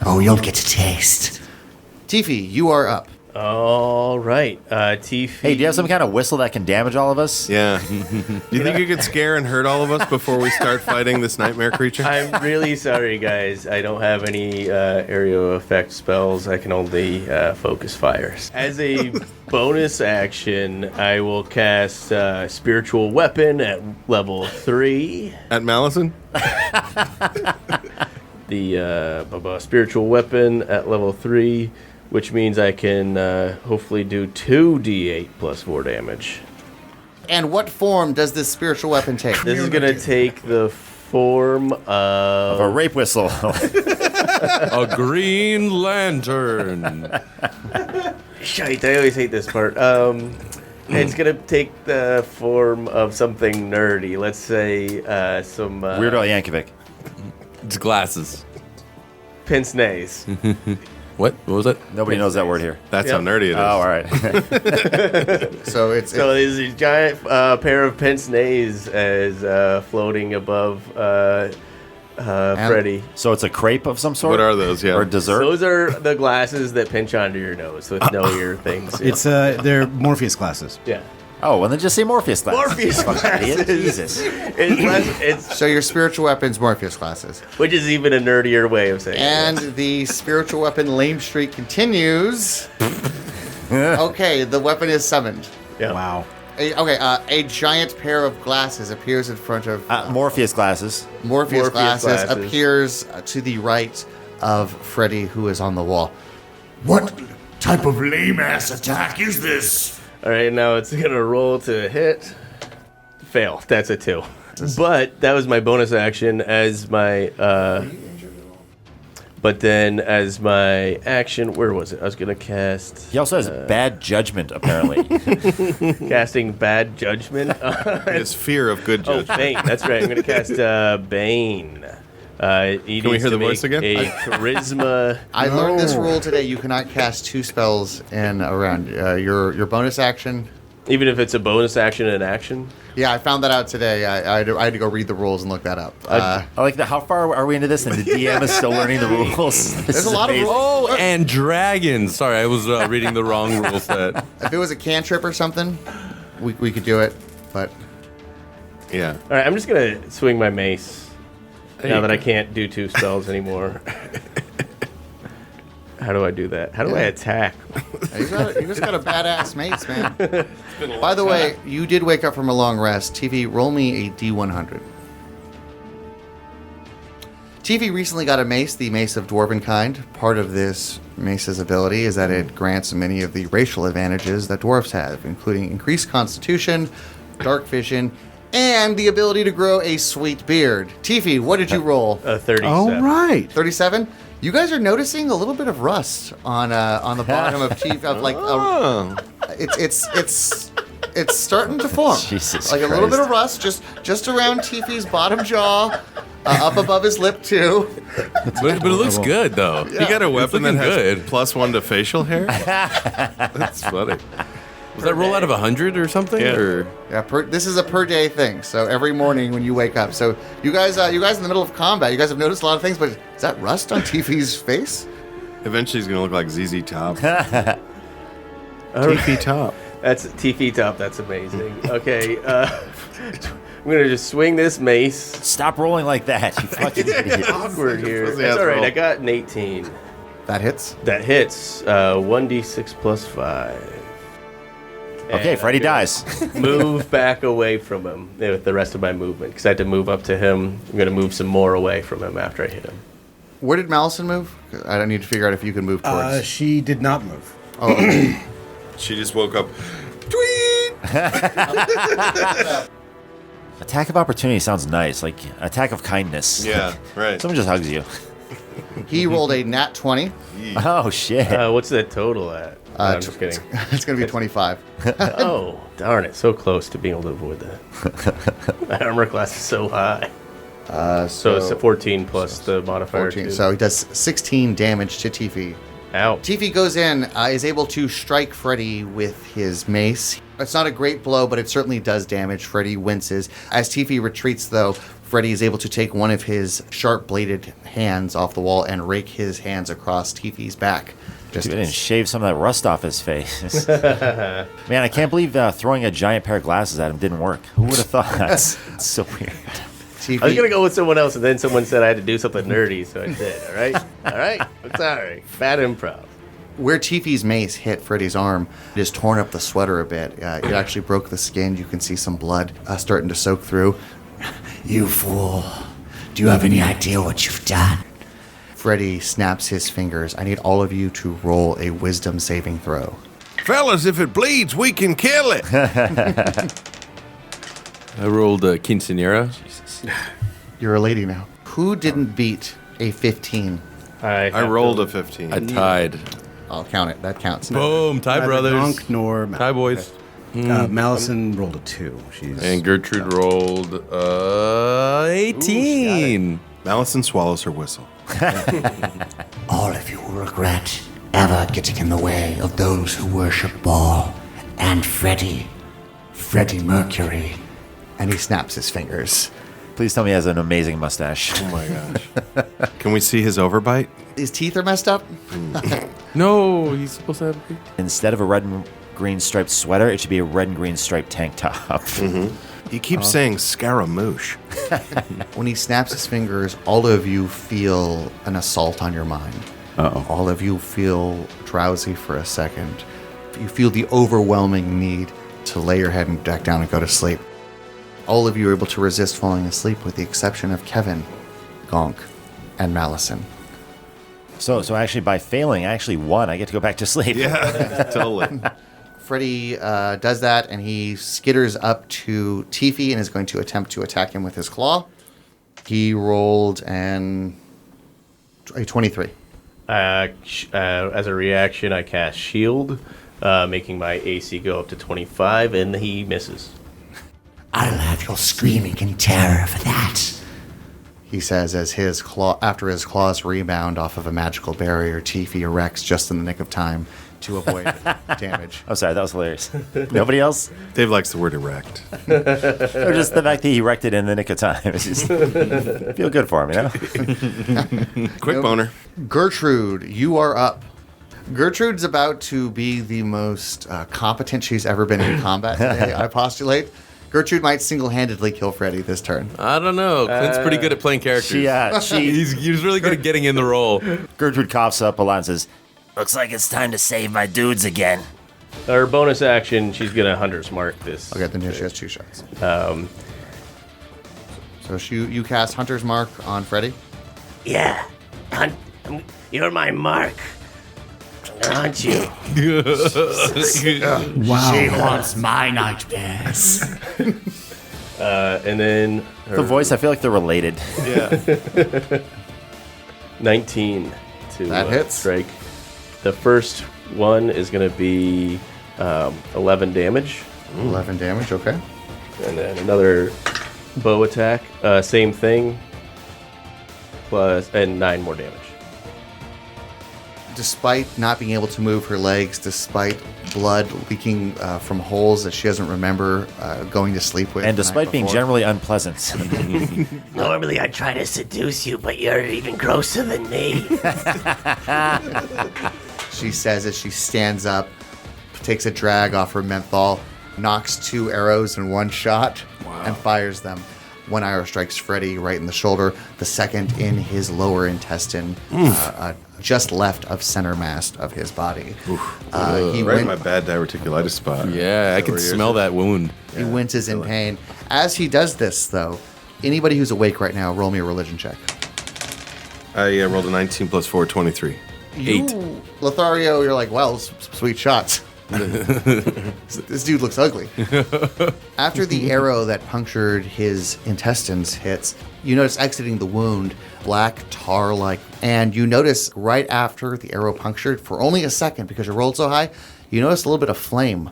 Oh, you'll get to taste. Tiffy, you are up. All right. Tiffy. Hey, do you have some kind of whistle that can damage all of us? Yeah. Do you think you could scare and hurt all of us before we start fighting this nightmare creature? I'm really sorry, guys. I don't have any area effect spells. I can only focus fires. As a bonus action, I will cast Spiritual Weapon at level 3. At Malison? The Spiritual Weapon at level 3, which means I can hopefully do 2d8 plus 4 damage. And what form does this spiritual weapon take? This is going to take the form Of a rape whistle. A Green Lantern. Shite, I always hate this part. It's gonna take the form of something nerdy. Let's say some Weird Al Yankovic. It's glasses. pince nez. What? What was it? Nobody knows that word here. That's Yep. how nerdy it is. Oh, all right. So it's So there's a giant pair of pince nez as floating above Freddy. So it's a crepe of some sort? What are those? Yeah. Or dessert? Those are the glasses that pinch onto your nose with no ear things. It's they're Morpheus glasses. yeah. Oh, well, then just say Morpheus glasses. Morpheus Fucking idiot. glasses. Jesus. It's so your spiritual weapon's Morpheus glasses. which is even a nerdier way of saying And it. the spiritual weapon lame streak continues. Okay, the weapon is summoned. Yeah. Wow. A giant pair of glasses appears in front of Morpheus glasses. Morpheus glasses glasses. appears to the right of Freddy, who is on the wall. What type of lame ass attack is this? All right, now it's gonna roll to hit. Fail. That's a 2. But that was my bonus action as my. But then as my action, where was it? I was gonna cast He also has bad judgment, apparently. casting bad judgment. His fear of good Oh, judgment. Bane. That's right. I'm gonna cast Bane. Can we hear the voice again? A charisma. I learned this rule today. You cannot cast 2 spells in a round. Your bonus action. Even if it's a bonus action and action. Yeah, I found that out today. I had to go read the rules and look that up. I like that. How far are we into this? And the DM is still learning the rules. There's a lot of rules. Oh, and dragons. Sorry, I was reading the wrong rule set. If it was a cantrip or something, we could do it. But Yeah. All right, I'm just gonna swing my mace There now you that go. I can't do 2 spells anymore. How do I do that? How do I attack? you just got a badass mace, man. By the way, you did wake up from a long rest. TV, roll me a D100. TV recently got a mace, the Mace of Dwarven Kind. Part of this mace's ability is that it grants many of the racial advantages that dwarves have, including increased constitution, dark vision, and the ability to grow a sweet beard. Tiffy, what did you roll? 37. All right. 37. You guys are noticing a little bit of rust on the bottom of Chief of like it's starting to form. Jesus like a little Christ. bit of rust just around Tiffy's bottom jaw, up above his lip too. But it looks good, though. You got a weapon that looking has good. +1 to facial hair? That's funny. Was that roll out of 100 or something? Yeah. Or Yeah, this is a per day thing. So every morning when you wake up. So you guys in the middle of combat, you guys have noticed a lot of things. But is that rust on Tiffy's face? Eventually he's going to look like ZZ Top. All right. TP Top. That's TP top. That's amazing. Okay, I'm gonna just swing this mace. Stop rolling like that, you fucking idiot. Awkward here. Supposed to That's have all right. roll. I got an 18. That hits. That hits. 1d6 plus 5. Okay, And Freddy I'm gonna dies. Move back away from him with the rest of my movement because I had to move up to him. I'm gonna move some more away from him after I hit him. Where did Malison move? I don't need to figure out if you can move towards. She did not move. Oh, okay. She just woke up. Tweet! Attack of opportunity sounds nice, like attack of kindness. Yeah, right. Someone just hugs you. He rolled a nat 20. Oh, shit. What's the total at? No, I'm just kidding. It's going to be 25. Oh, darn it. So close to being able to avoid that. My armor class is so high. So it's a 14 plus the modifier. 14. Too. So he does 16 damage to Tiffy. Ow. Tiffy goes in, is able to strike Freddy with his mace. It's not a great blow, but it certainly does damage. Freddy winces. As Tiffy retreats, though, Freddy is able to take one of his sharp-bladed hands off the wall and rake his hands across Tiffy's back. Dude, I didn't shave some of that rust off his face. Man, I can't believe throwing a giant pair of glasses at him didn't work. Who would have thought? That's so weird. Tiffy, I was going to go with someone else, and then someone said I had to do something nerdy, so I did. All right? All right? I'm sorry. Bad improv. Where Tiffy's mace hit Freddy's arm, it has torn up the sweater a bit. It actually broke the skin. You can see some blood starting to soak through. You fool. Do you have any idea what you've done? Freddy snaps his fingers. I need all of you to roll a wisdom saving throw. Fellas, if it bleeds, we can kill it. I rolled a quinceanera. You're a lady now. Who didn't beat a 15? I rolled a 15. I tied. I'll count it. That counts. Boom, tie Neither brothers. Gonk nor Tie boys. Malison rolled a 2. She's And Gertrude rolled 18. Malison swallows her whistle. All of you will regret ever getting in the way of those who worship Baal and Freddy Mercury. And he snaps his fingers. Please tell me he has an amazing mustache. Oh my gosh. Can we see his overbite? His teeth are messed up. No, he's supposed to have. Instead of a red and green striped sweater, it should be a red and green striped tank top. He keeps saying Scaramouche. When he snaps his fingers, all of you feel an assault on your mind. Uh-oh. All of you feel drowsy for a second. You feel the overwhelming need to lay your head back down and go to sleep. All of you are able to resist falling asleep with the exception of Kevin, Gonk, and Malison. So actually, by failing, I actually won. I get to go back to sleep. Yeah, totally. Freddy does that, and he skitters up to Tiffy and is going to attempt to attack him with his claw. He rolled a 23. As a reaction, I cast Shield, making my AC go up to 25, and he misses. I'll have your screaming in terror for that. He says as after his claws rebound off of a magical barrier, Tiffy erects just in the nick of time to avoid damage. I'm sorry, that was hilarious. Nobody else? Dave likes the word erect. Or just the fact that he wrecked it in the nick of time. It's just feel good for him, you know? Quick boner. Gertrude, you are up. Gertrude's about to be the most competent she's ever been in combat today, I postulate. Gertrude might single-handedly kill Freddy this turn. I don't know. Clint's pretty good at playing characters. He's really good at getting in the role. Gertrude coughs up a lot and says, "Looks like it's time to save my dudes again." Her bonus action, she's going to Hunter's Mark this. Okay, then she has 2 shots. So you cast Hunter's Mark on Freddy? Yeah. You're my mark. I'm gonna hunt you. wow. She wants my nightmares. And then The voice, I feel like they're related. Yeah. 19 to That hits. strike. The first one is going to be 11 damage. 11 damage, okay. And then another bow attack. Same thing. And 9 more damage. Despite not being able to move her legs, despite blood leaking from holes that she doesn't remember going to sleep with. And the despite night being before. generally unpleasant. Normally I try to seduce you, but you're even grosser than me. She says as she stands up, takes a drag off her menthol, knocks 2 arrows in one shot, and fires them. One arrow strikes Freddy right in the shoulder, the second in his lower intestine, just left of center mass of his body. He Right in my bad diverticulitis spot. Yeah, I can Over here. smell that wound. He winces in pain. As he does this, though, anybody who's awake right now, roll me a religion check. I rolled a 19 plus 4, 23. 8. Lothario, you're like, well, sweet shots. This dude looks ugly. After the arrow that punctured his intestines hits, you notice exiting the wound, black tar-like, and you notice right after the arrow punctured, for only a second, because you rolled so high, you notice a little bit of flame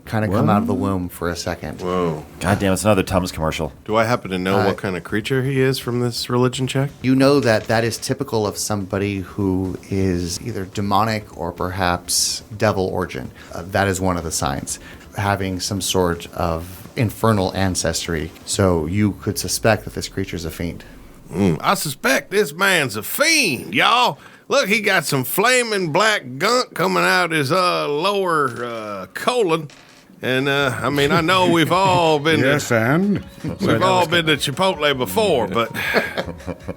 kind of come out of the womb for a second. Whoa. God damn, it's another Tums commercial. Do I happen to know what kind of creature he is from this religion check? You know that is typical of somebody who is either demonic or perhaps devil origin. That is one of the signs, having some sort of infernal ancestry. So you could suspect that this creature's a fiend. I suspect this man's a fiend, y'all. Look, he got some flaming black gunk coming out his lower colon. And, I mean, I know we've all been and? we've all been to Chipotle before, but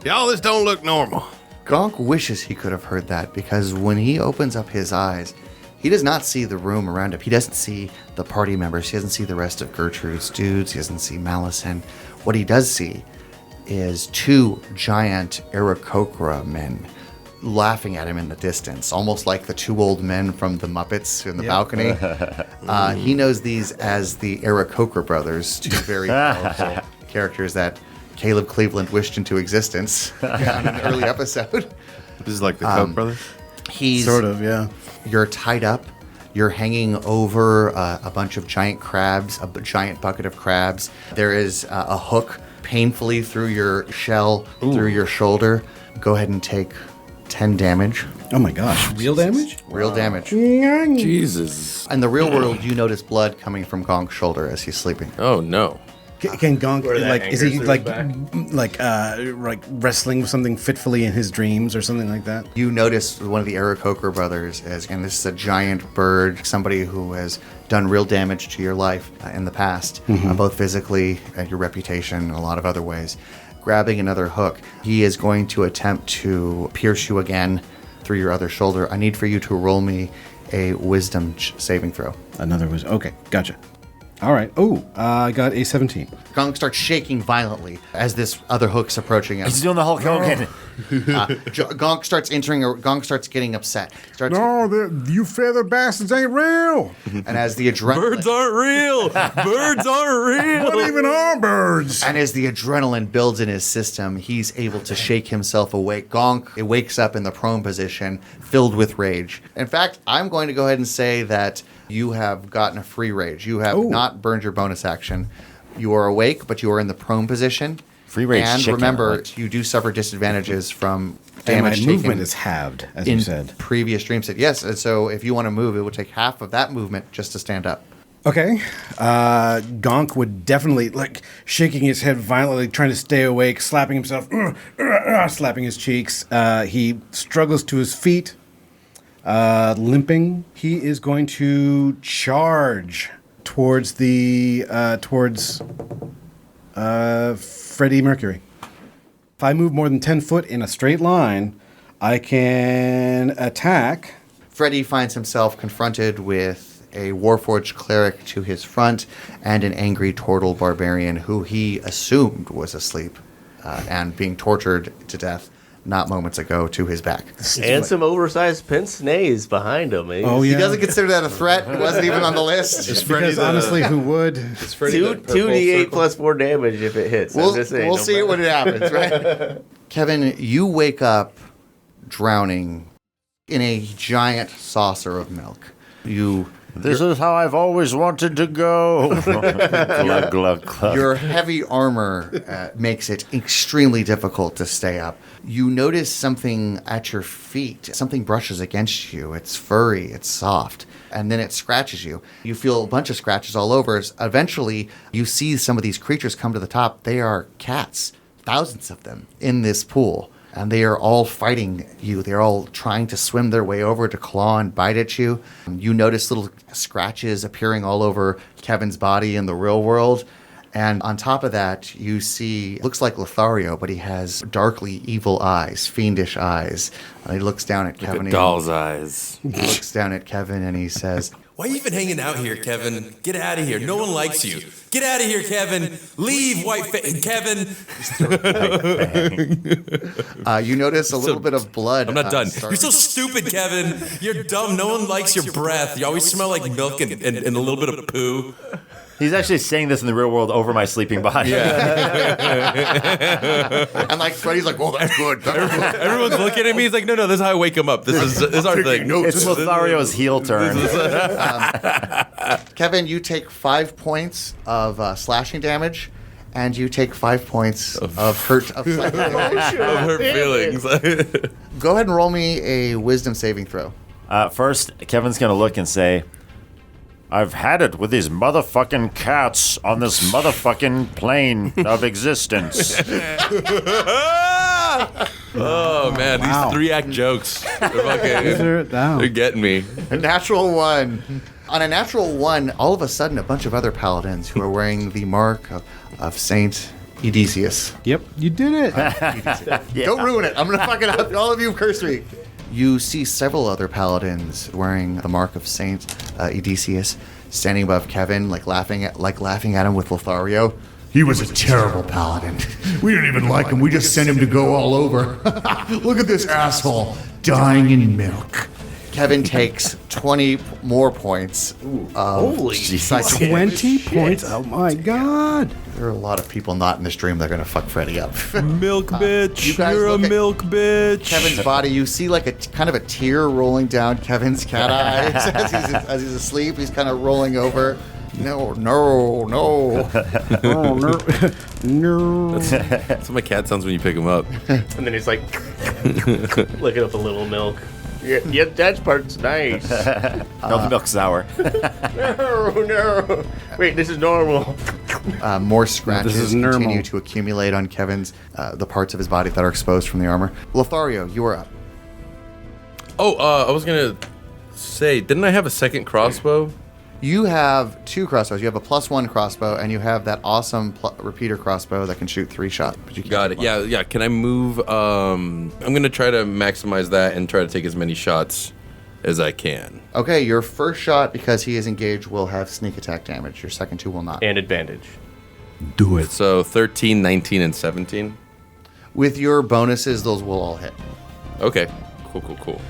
y'all, this don't look normal. Gonk wishes he could have heard that, because when he opens up his eyes, he does not see the room around him. He doesn't see the party members. He doesn't see the rest of Gertrude's dudes. He doesn't see Malison. What he does see is 2 giant Aarakocra men laughing at him in the distance, almost like the 2 old men from the Muppets in the balcony. He knows these as the Aarakocra brothers, 2 very powerful characters that Caleb Cleveland wished into existence on an early episode. This is like the Koch brothers. He's Sort of, yeah. You're tied up. You're hanging over a bunch of giant crabs, a giant bucket of crabs. There is a hook painfully through your shell, through your shoulder. Go ahead and take 10 damage. Oh my gosh. Real damage? Real damage. Jesus. In the real world, you notice blood coming from Gonk's shoulder as he's sleeping. Oh no. Can Gonk, Where that like, is he anchors like wrestling with something fitfully in his dreams or something like that? You notice one of the Aarakocra brothers and this is a giant bird, somebody who has done real damage to your life in the past, both physically and your reputation and a lot of other ways. Grabbing another hook, he is going to attempt to pierce you again through your other shoulder. I need for you to roll me a wisdom saving throw. Another was okay. Gotcha. All right. Oh, I got a 17. Gonk starts shaking violently as this other hook's approaching him. He's doing the Hulk Hogan. Gonk starts getting upset. You feather bastards ain't real. And as the adrenaline Birds aren't real. Birds aren't real. What even are birds? And as the adrenaline builds in his system, he's able to shake himself awake. Gonk wakes up in the prone position, filled with rage. In fact, I'm going to go ahead and say that you have gotten a free rage. You have not burned your bonus action. You are awake, but you are in the prone position. Free rage And chicken, remember, like- you do suffer disadvantages from And damage my taken movement is halved, as in you said. previous streams. Yes, and so if you want to move, it would take half of that movement just to stand up. Okay. Gonk would definitely, like, shaking his head violently, trying to stay awake, slapping himself, slapping his cheeks. He struggles to his feet, limping. He is going to charge towards Freddy Mercury. If I move more than 10 foot in a straight line, I can attack. Freddy finds himself confronted with a Warforged cleric to his front and an angry Tortle barbarian who he assumed was asleep and being tortured to death not moments ago to his back. And some oversized pince nez behind him. Oh, yeah. He doesn't consider that a threat. It wasn't even on the list. Because honestly, who would? Is Freddy Two that purple 2d8 circle? plus 4 damage if it hits. I'm We'll, just saying, we'll no see it matter. when it happens, right? Kevin, you wake up drowning in a giant saucer of milk. This is how I've always wanted to go. Glug, glug, glug. Your heavy armor makes it extremely difficult to stay up. You notice something at your feet. Something brushes against you. It's furry. It's soft. And then it scratches you. You feel a bunch of scratches all over. Eventually, you see some of these creatures come to the top. They are cats, thousands of them, in this pool. And they are all fighting you. They're all trying to swim their way over to claw and bite at you. You notice little scratches appearing all over Kevin's body in the real world. And on top of that, you see, looks like Lothario, but he has darkly evil eyes, fiendish eyes. And he looks down at Kevin. Like a doll's eyes. He looks down at Kevin and he says, Why are you even hanging out here, Kevin? Get out of here. No one likes you. Get out of here, Kevin. Leave, Kevin. you notice a little bit of blood. I'm not done. start- You're so stupid, Kevin. You're dumb. No one likes your breath. You always smell like milk and a little bit of poo. He's actually saying this in the real world over my sleeping body. And like Freddy's like, well, that's good. Everyone's looking at me. He's like, no, this is how I wake him up. This is our thing. It's Lothario's heel turn. Kevin, you take 5 points of slashing damage, and you take 5 points of hurt of psychic damage. Of her feelings. Go ahead and roll me a wisdom saving throw. First, Kevin's going to look and say, I've had it with these motherfucking cats on this motherfucking plane of existence. Oh, man. Wow. These 3-act jokes. They're getting me. A natural 1. On a natural 1, all of a sudden, a bunch of other paladins who are wearing the mark of Saint Edesius. Yep, you did it. Don't ruin it. I'm going to fuck it up. All of you curse me. You see several other paladins wearing the mark of Saint Edesius standing above Kevin, laughing at him with Lothario. He was a terrible paladin. We didn't even like him. We just sent him to go all over. Look at this asshole dying in milk. Kevin takes 20 more points. Holy psychic 20 points. Oh my god. There are a lot of people not in this dream that are going to fuck Freddy up. Milk bitch. you guys You're a look at milk bitch. Kevin's body, you see like a kind of a tear rolling down Kevin's cat eyes as he's asleep. He's kind of rolling over. No. Oh, no. No. That's what my cat sounds when you pick him up. And then he's like, looking up a little milk. Yeah, that part's nice. No, the milk's sour. No. Wait, this is normal. More scratches This is normal. continue to accumulate on Kevin's, the parts of his body that are exposed from the armor. Lothario, you are up. Oh, I was gonna say, didn't I have a second crossbow? You have 2 crossbows. You have a +1 crossbow, and you have that awesome repeater crossbow that can shoot 3 shots. But you can't Got take it. one. Yeah. Can I move? I'm gonna try to maximize that and try to take as many shots as I can. Okay, your first shot, because he is engaged, will have sneak attack damage. Your second 2 will not. And advantage. Do it. So 13, 19, and 17. With your bonuses, those will all hit. Okay. Cool.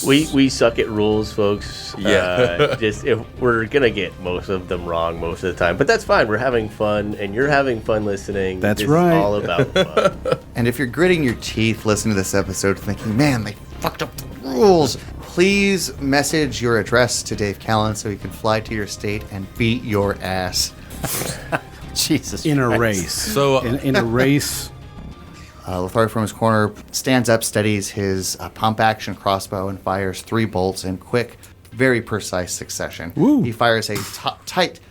We suck at rules, folks. Yeah. Just if we're gonna get most of them wrong most of the time, but that's fine. We're having fun, and you're having fun listening. That's This right. Is all about fun. And if you're gritting your teeth listening to this episode thinking, man, they fucked up the rules, please message your address to Dave Callan so he can fly to your state and beat your ass. Jesus. In a Christ. race. So In a race. Lothario from his corner stands up, steadies his pump-action crossbow, and fires 3 bolts in quick, very precise succession. Woo. He fires a tight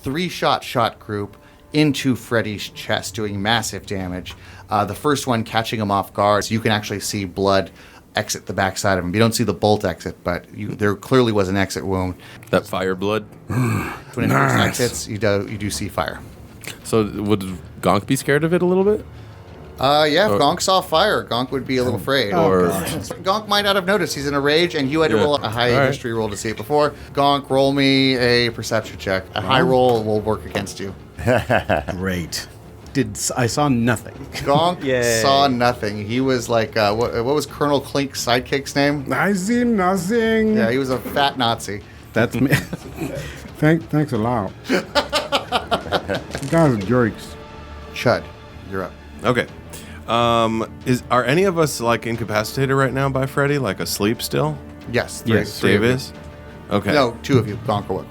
3-shot shot group into Freddy's chest, doing massive damage. The first one catching him off guard, so you can actually see blood exit the backside of him. You don't see the bolt exit, but there clearly was an exit wound. that fire blood. When it first exits, you do see fire. So would Gonk be scared of it a little bit? Yeah, if Gonk saw fire, Gonk would be a little afraid. Or Gonk might not have noticed. He's in a rage, and you had to roll a high history roll to see it before. Gonk, roll me a perception check. A high roll will work against you. Great. I saw nothing. Gonk Yay. saw nothing. He was like, what was Colonel Clink's sidekick's name? I see nothing. Yeah, he was a fat Nazi. That's me. Thanks a lot. You guys are jerks. Chud, you're up. Okay. Are any of us like incapacitated right now by Freddy? Like asleep still? Yes. Yes. three Dave of you. is? Okay. No, 2 of you. Gonk or what?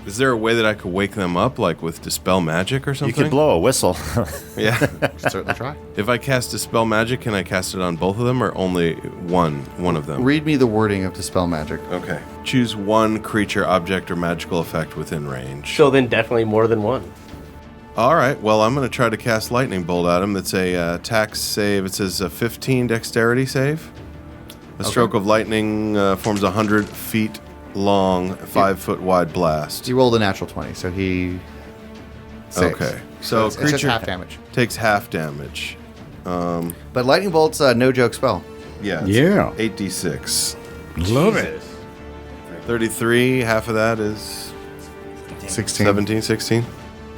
Is there a way that I could wake them up, like with Dispel Magic or You something? could blow a whistle. Yeah. Certainly try. If I cast Dispel Magic, can I cast it on both of them or only one of them? Read me the wording of Dispel Magic. Okay. Choose one creature, object, or magical effect within range. So then, definitely more than one. All right. Well, I'm going to try to cast Lightning Bolt at him. It's a attack save. It says a 15 dexterity save. A stroke of lightning forms a 100 feet long, 5 foot wide blast. He rolled a natural 20, so he saves. Okay. So it's just creature half damage. takes half damage. But Lightning Bolt's a no-joke spell. Yeah. Yeah. 8d6. Love it. 33, half of that is 16. 17, 16.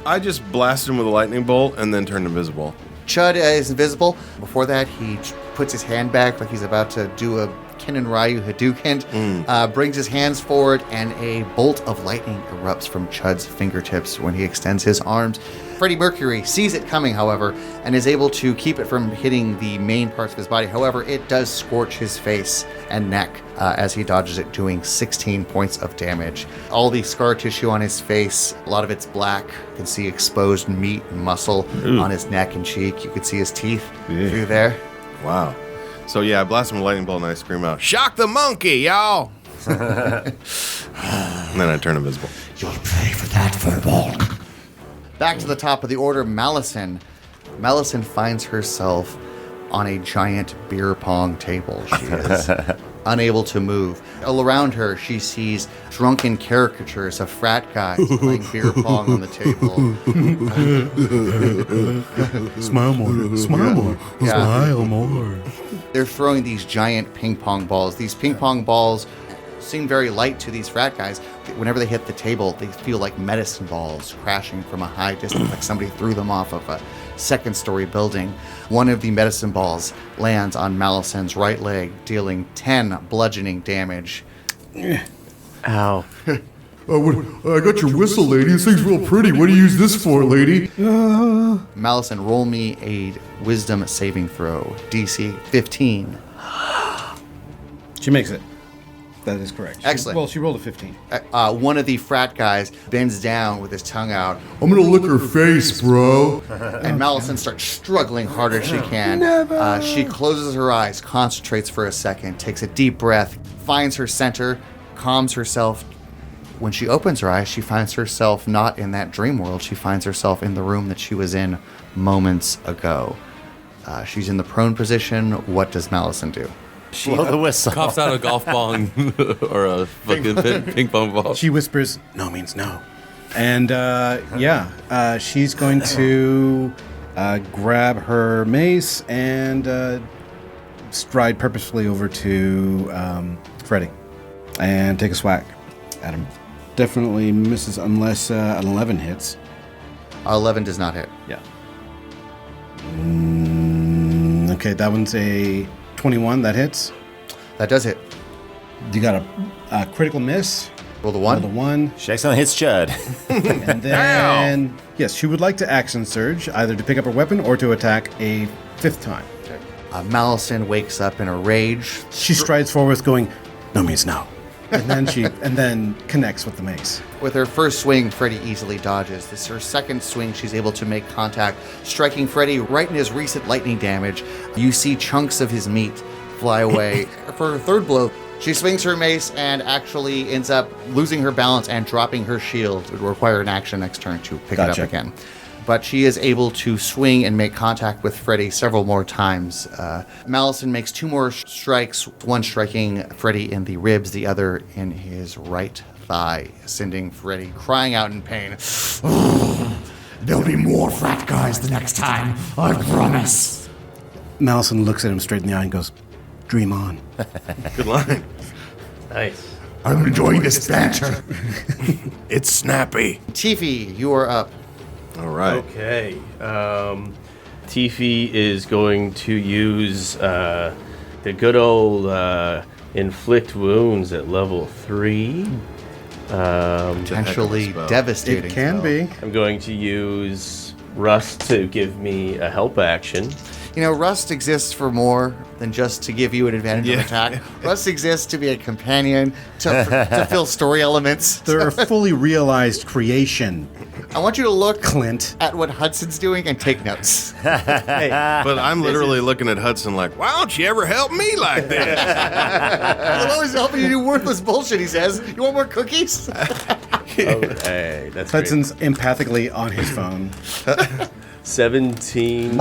I just blasted him with a lightning bolt and then turned invisible. Chud is invisible. Before that, he puts his hand back like he's about to do a Ken and Ryu Hadouken, brings his hands forward, and a bolt of lightning erupts from Chud's fingertips when he extends his arms. Freddie Mercury sees it coming, however, and is able to keep it from hitting the main parts of his body. However, it does scorch his face and neck as he dodges it, doing 16 points of damage. All the scar tissue on his face, a lot of it's black. You can see exposed meat and muscle on his neck and cheek. You can see his teeth through there. Wow. So yeah, I blast him with a lightning bolt and I scream out, "Shock the monkey, y'all!" And then I turn invisible. You'll pay for that, Firbolg. Back to the top of the order, Malison. Malison finds herself on a giant beer pong table. She is unable to move. All around her, she sees drunken caricatures of frat guys playing beer pong on the table. Smile more. Smile more. Yeah. Smile more. They're throwing these giant ping pong balls. These ping pong balls seem very light to these frat guys. Whenever they hit the table, they feel like medicine balls crashing from a high distance, like somebody threw them off of a second-story building. One of the medicine balls lands on Malison's right leg, dealing 10 bludgeoning damage. Ow. I got your whistle, lady. This thing's real pretty. What do you use this for, lady? Malison, roll me a wisdom saving throw. DC 15. She makes it. That is correct. Excellent. Well, she rolled a 15. One of the frat guys bends down with his tongue out, I'm gonna lick her face, bro. and Malison starts struggling hard as she can. She closes her eyes, concentrates for a second, takes a deep breath, finds her center, calms herself. When she opens her eyes, she finds herself not in that dream world. She finds herself in the room that she was in moments ago. She's in the prone position. What does Malison do? Blow the whistle. Coughs out a golf bong or a fucking ping pong ball. She whispers, no means no. And she's going to grab her mace and stride purposefully over to Freddy and take a swag at him. Definitely misses unless an 11 hits. 11 does not hit. Yeah. Okay, that one's a 21. That hits. That does hit. You got a critical miss. Roll the 1. Roll the 1. Shakes on hits Chud. And then, yes, she would like to action surge, either to pick up her weapon or to attack a 5th time. Malison wakes up in a rage. She strides forward, going, no means no. And then connects with the mace. With her first swing, Freddy easily dodges. This is her second swing. She's able to make contact, striking Freddy right in his recent lightning damage. You see chunks of his meat fly away. For her third blow, she swings her mace and actually ends up losing her balance and dropping her shield. It would require an action next turn to pick it up again. But she is able to swing and make contact with Freddy several more times. Malison makes 2 more strikes, one striking Freddy in the ribs, the other in his right thigh, sending Freddy crying out in pain. There'll be more frat guys the next time, I promise. Malison looks at him straight in the eye and goes, dream on. Good line. Nice. I'm enjoying this banter. It's snappy. Tiffy, you are up. All right. Okay. Tiffy is going to use the good old inflict wounds at level 3. Potentially devastating. It can spell. be. I'm going to use Rust to give me a help action. You know, Rust exists for more than just to give you an advantage of attack. Rust exists to be a companion, to fill story elements. They're a fully realized creation, I want you to look Clint. at what Hudson's doing and take notes. But I'm literally looking at Hudson like, why don't you ever help me like this? I'm always helping you do worthless bullshit, he says. You want more cookies? Okay, that's Hudson's empathically on his phone. 17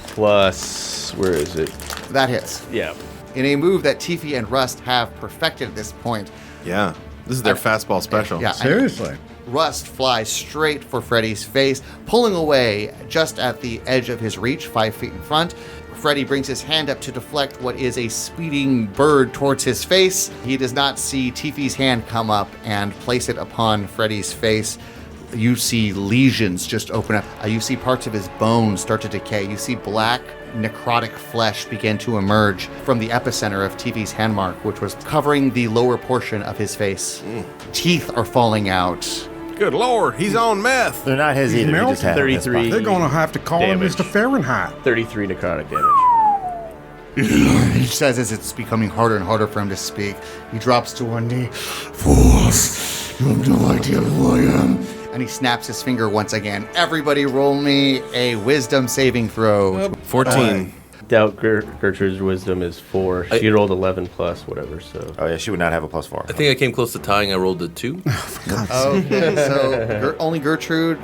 plus, where is it? That hits. Yeah. In a move that Tiffy and Rust have perfected at this point, Yeah. This is their fastball special. yeah, Seriously. Rust flies straight for Freddy's face, pulling away just at the edge of his reach, 5 feet in front. Freddy brings his hand up to deflect what is a speeding bird towards his face. He does not see Tiffy's hand come up and place it upon Freddy's face. You see lesions just open up. You see parts of his bones start to decay. You see black necrotic flesh begin to emerge from the epicenter of Tiffy's hand mark, which was covering the lower portion of his face. Teeth are falling out. Good Lord, he's on meth. They're not his either. He just had them in his 33. pocket. They're going to have to call him Damage. Mr. Fahrenheit. 33 necrotic damage. He says as it's becoming harder and harder for him to speak. He drops to one knee. Fools, you have no idea who I am. And he snaps his finger once again. Everybody roll me a wisdom saving throw. 14. Doubt Gertrude's wisdom is 4. She rolled 11 plus whatever, so. Oh, yeah, she would not have a +4. I think I came close to tying. I rolled a 2. Okay, so only Gertrude.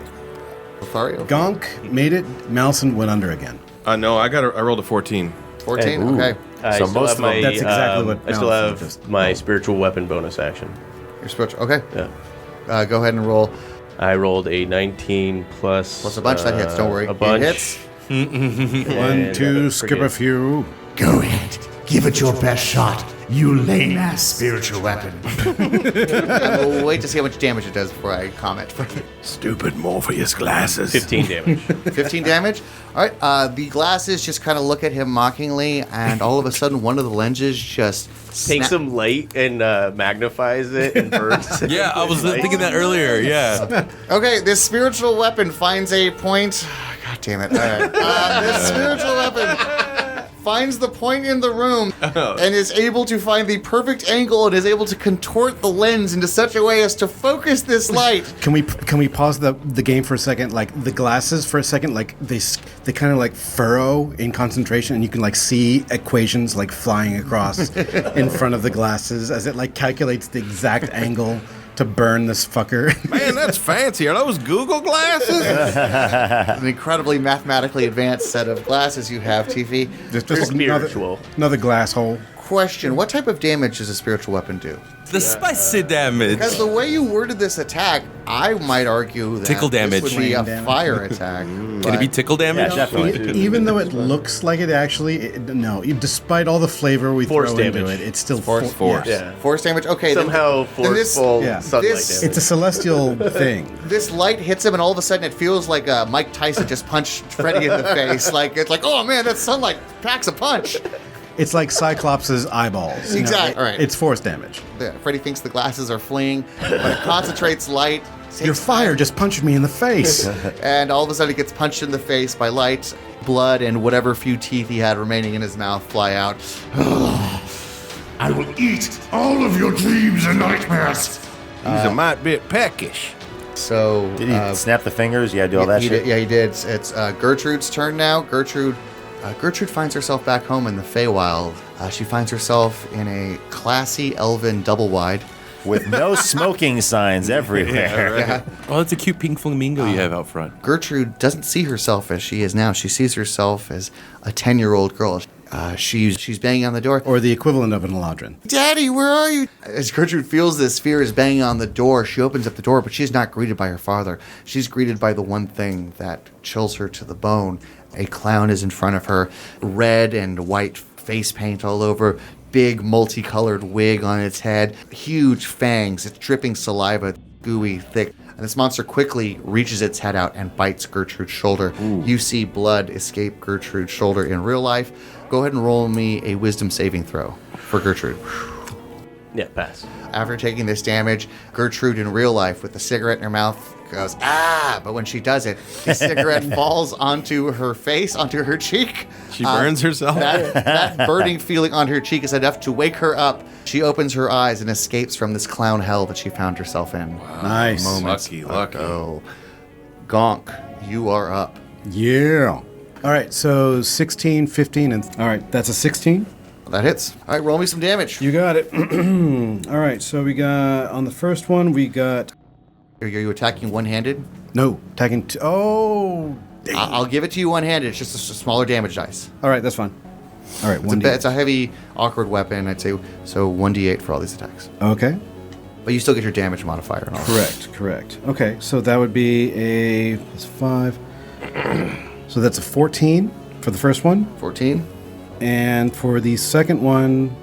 Lothario. Gonk made it. Malison went under again. No, I rolled a 14. 14? Ooh. Okay. I So still most have of them- my, That's exactly what I still Allison have just my rolled. spiritual weapon bonus action. You're spiritual. Okay. Yeah. Go ahead and roll. I rolled a 19 plus. Plus a bunch. That hits. Don't worry. A bunch. It hits. 1, 2, skip a few. Go ahead, give it your best shot. You lame ass spiritual weapon. I will wait to see how much damage it does before I comment further. Stupid Morpheus glasses. 15 damage. 15 damage. All right. The glasses just kind of look at him mockingly, and all of a sudden, one of the lenses just Takes some light and magnifies it and burns it. Yeah, I was thinking that earlier. Yeah. Okay, this spiritual weapon finds a point. God damn it! All right. This spiritual weapon finds the point in the room and is able to find the perfect angle and is able to contort the lens into such a way as to focus this light. Can we pause the game for a second? Like the glasses for a second, like they kind of like furrow in concentration, and you can like see equations like flying across in front of the glasses as it like calculates the exact angle to burn this fucker. Man, that's fancy. Are those Google glasses? An incredibly mathematically advanced set of glasses you have, TV. Just Spiritual. another glass hole. Question: what type of damage does a spiritual weapon do? The spicy damage. Because the way you worded this attack, I might argue that Tickle damage. this would be a Flame damage. fire attack. Can it be tickle damage? Yeah, definitely. Even though it looks like it actually, no. Despite all the flavor we Force throw into damage. it, it's still Force. Force. Yeah. Force damage? Okay. then- Somehow then this- forceful yeah. sunlight This- damage. It's a celestial thing. This light hits him, and all of a sudden it feels like Mike Tyson just punched Freddy in the face. Like it's like, oh man, that sunlight packs a punch. It's like Cyclops' eyeballs. You know, Exact- all right. It's force damage. Yeah, Freddy thinks the glasses are fleeing, but it concentrates light. Your takes fire time, just punched me in the face. and all of a sudden it gets punched in the face by light. Blood and whatever few teeth he had remaining in his mouth fly out. I will eat all of your dreams and nightmares. He's a mite bit peckish. So Did he snap the fingers? You gotta do all that he shit? did, yeah, he did. It's Gertrude's turn now. Gertrude finds herself back home in the Feywild. She finds herself in a classy elven double wide. With no smoking signs everywhere. Yeah. Oh, that's a cute pink flamingo you have out front. Gertrude doesn't see herself as she is now. She sees herself as a 10-year-old girl. She's banging on the door. Or the equivalent of an Eladrin. Daddy, where are you? As Gertrude feels this fear is banging on the door, she opens up the door, but she's not greeted by her father. She's greeted by the one thing that chills her to the bone. A clown is in front of her, red and white face paint all over, big multicolored wig on its head, huge fangs, it's dripping saliva, gooey, thick. And this monster quickly reaches its head out and bites Gertrude's shoulder. You see blood escape Gertrude's shoulder in real life. Go ahead and roll me a wisdom saving throw for Gertrude. Yeah, pass. After taking this damage, Gertrude in real life with the cigarette in her mouth goes, ah! But when she does it, the cigarette falls onto her face, onto her cheek. She burns herself. That burning feeling on her cheek is enough to wake her up. She opens her eyes and escapes from this clown hell that she found herself in. Nice. Lucky. Oh, Gonk, you are up. Yeah. All right, so 16, 15, and... All right, that's a 16. That hits. All right, roll me some damage. You got it. All right, so we got... On the first one, we got... Are you attacking one-handed? No, tagging... Oh, dang. I'll give it to you one-handed. It's just a smaller damage dice. All right, that's fine. All right, It's 1d. it's a heavy, awkward weapon, I'd say. So 1d8 for all these attacks. Okay. But you still get your damage modifier and all. Correct. Okay, so that would be a... Plus 5. So that's a 14 for the first one. 14. And for the second one,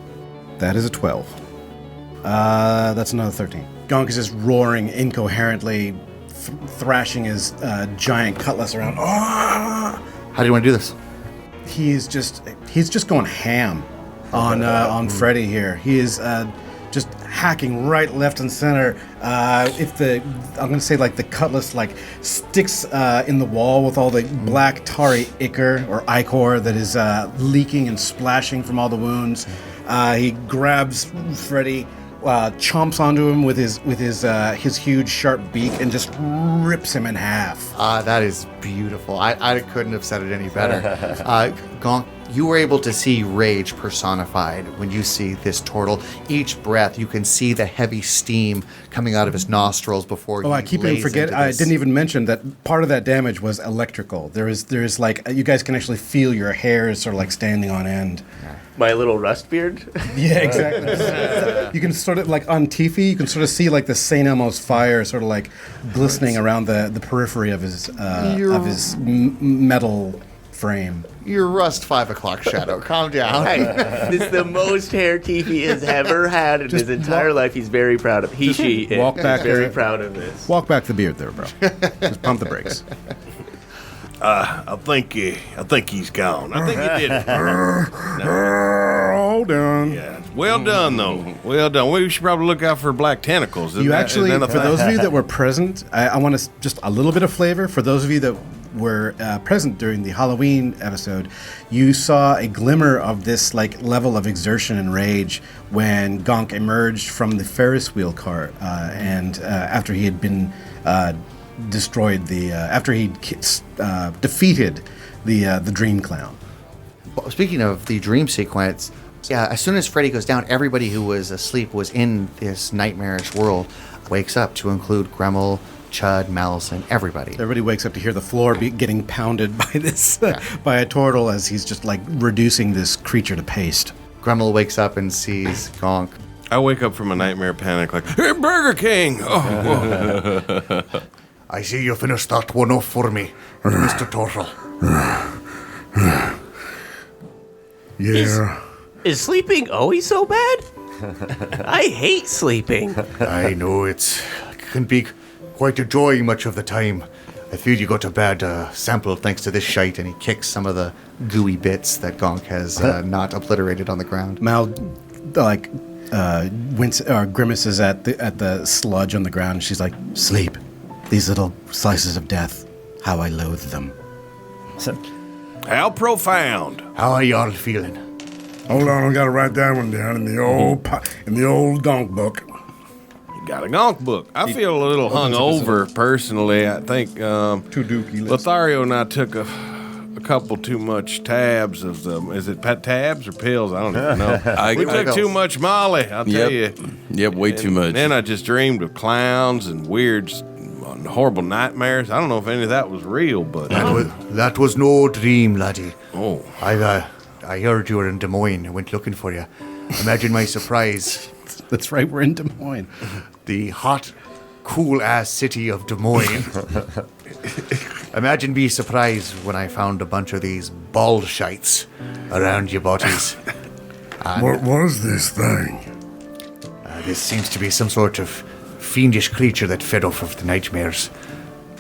that is a 12. That's another 13. Gonk is just roaring incoherently, thrashing his giant cutlass around. How do you want to do this? He's just going ham on Freddy here. He is just hacking right, left, and center. I'm gonna say like the cutlass like sticks in the wall with all the black tarry ichor or ichor that is leaking and splashing from all the wounds. He grabs Freddy, chomps onto him with his huge sharp beak and just rips him in half. That is beautiful. I couldn't have said it any better. Gonk, you were able to see rage personified when you see this turtle. Each breath, you can see the heavy steam coming out of his nostrils before Oh, I keep on forget. I didn't even mention that part of that damage was electrical. There is like you guys can actually feel your hairs sort of like standing on end. My little rust beard. Yeah, exactly. You can sort of like on Tiffy, you can sort of see like the St. Elmo's fire sort of like glistening around the periphery of his metal frame. Your rust 5 o'clock shadow. Calm down. This is the most hair Keefe has ever had in his entire life. He's very proud of. She walk back very there. proud of this. Walk back the beard there, bro. Just pump the brakes. I think he's gone. I think he did it. All done. Yeah. Well done, though. Well done. We should probably look out for black tentacles. You actually, for those of you that were present, I want to just a little bit of flavor. For those of you that were present during the Halloween episode, you saw a glimmer of this like level of exertion and rage when Gonk emerged from the Ferris wheel cart, and after he had been destroyed after he defeated the Dream Clown. Well, speaking of the dream sequence, yeah, as soon as Freddy goes down, everybody who was asleep was in this nightmarish world wakes up, to include Gremmel, Chud, Malison, everybody. Everybody wakes up to hear the floor getting pounded by this by a turtle as he's just like reducing this creature to paste. Gremmel wakes up and sees Gonk. I wake up from a nightmare panic like, hey, Burger King! Oh, whoa. I see you finished that one off for me, Mr. Turtle. Yeah. Is sleeping always so bad? I hate sleeping. I know it can be quite a joy much of the time. I feel you got a bad sample thanks to this shite, and he kicks some of the gooey bits that Gonk has not obliterated on the ground. Mal grimaces at the sludge on the ground, and she's like, "Sleep. These little slices of death. How I loathe them." How profound. How are y'all feeling? Hold on, I gotta write that one down in the old Gonk book. You got a Gonk book. I feel a little hungover, personally. I think Too dookie. Lothario and I took a couple too much tabs of them. Is it tabs or pills? I don't even know. We took too much Molly, I'll tell you. Yep, way too much. Then I just dreamed of clowns and weird, horrible nightmares. I don't know if any of that was real, but... That was no dream, laddie. Oh. I heard you were in Des Moines. I went looking for you. Imagine my surprise. That's right, we're in Des Moines. The hot, cool-ass city of Des Moines. Imagine being surprised when I found a bunch of these bald shites around your bodies. What was this thing? This seems to be some sort of fiendish creature that fed off of the nightmares.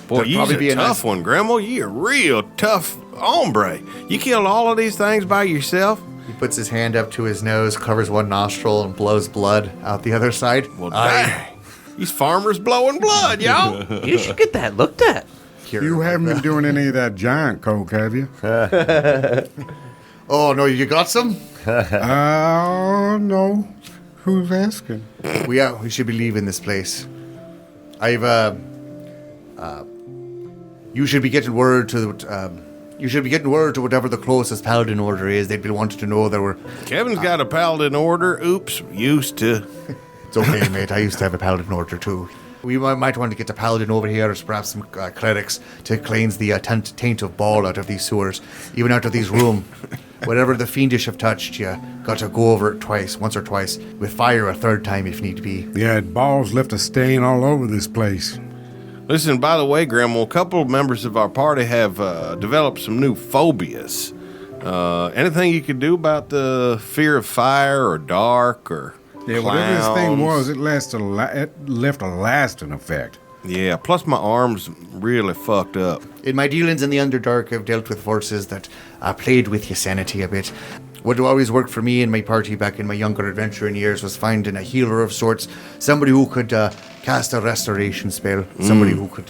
Boy, There'd you're probably a be a tough one, Grandma. You're a real tough hombre. You killed all of these things by yourself? He puts his hand up to his nose, covers one nostril, and blows blood out the other side. Well, dang. These farmers blowing blood, y'all. You should get that looked at. You haven't been doing any of that giant coke, have you? Oh, no, you got some? No. Who's asking? We should be leaving this place. You should be getting word to whatever the closest paladin order is. They'd be wanting to know there were... Kevin's got a paladin order. Oops, used to. It's okay, mate. I used to have a paladin order, too. We might want to get a paladin over here, or perhaps some clerics, to cleanse the taint of ball out of these sewers, even out of these rooms. Whatever the fiendish have touched, you got to go over it once or twice, with fire a third time if need be. Yeah, balls left a stain all over this place. Listen, by the way, Grandma, a couple of members of our party have developed some new phobias. Anything you could do about the fear of fire or dark or Yeah, whatever this thing was, it left a lasting effect. Yeah, plus my arm's really fucked up. In my dealings in the Underdark, I've dealt with forces that played with your sanity a bit. What always worked for me and my party back in my younger adventuring years was finding a healer of sorts, somebody who could cast a restoration spell, somebody who could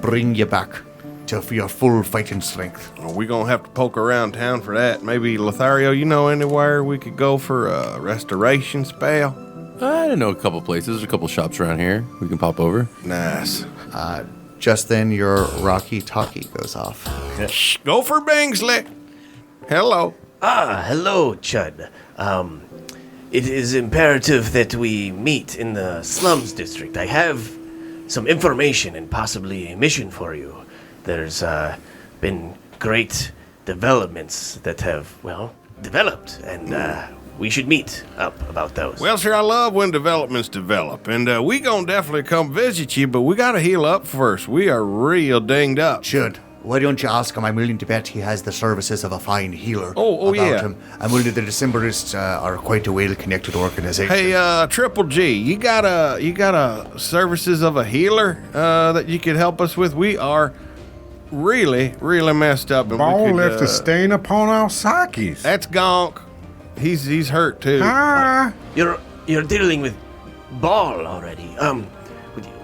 bring you back to your full fighting strength. Well, we're going to have to poke around town for that. Maybe, Lothario, you know anywhere we could go for a restoration spell? I know a couple places. There's a couple shops around here. We can pop over. Nice. Just then, your walkie-talkie goes off. Shh, go for Bingsley. Hello. Hello, Chud. It is imperative that we meet in the slums district. I have some information and possibly a mission for you. There's been great developments that have, developed, and we should meet up about those. Well, sir, I love when developments develop, and we gonna definitely come visit you, but we gotta heal up first. We are real dinged up. Should. Why don't you ask him? I'm willing to bet he has the services of a fine healer. Oh, about yeah. him. I'm willing the Decemberists are quite a well-connected organization. Hey, Triple G, you got a services of a healer that you could help us with? We are really, really messed up. And Ball we could, left a stain upon our psyches. That's Gonk. He's hurt too. Ah, You're dealing with Ball already.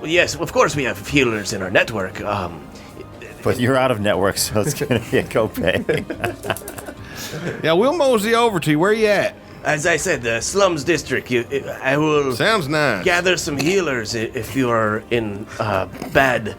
Yes, of course we have healers in our network. But you're out of network, so it's going to be a copay. Yeah, we'll mosey over to you. Where you at? As I said, the slums district. I will Sounds nice. gather some healers if you are in bad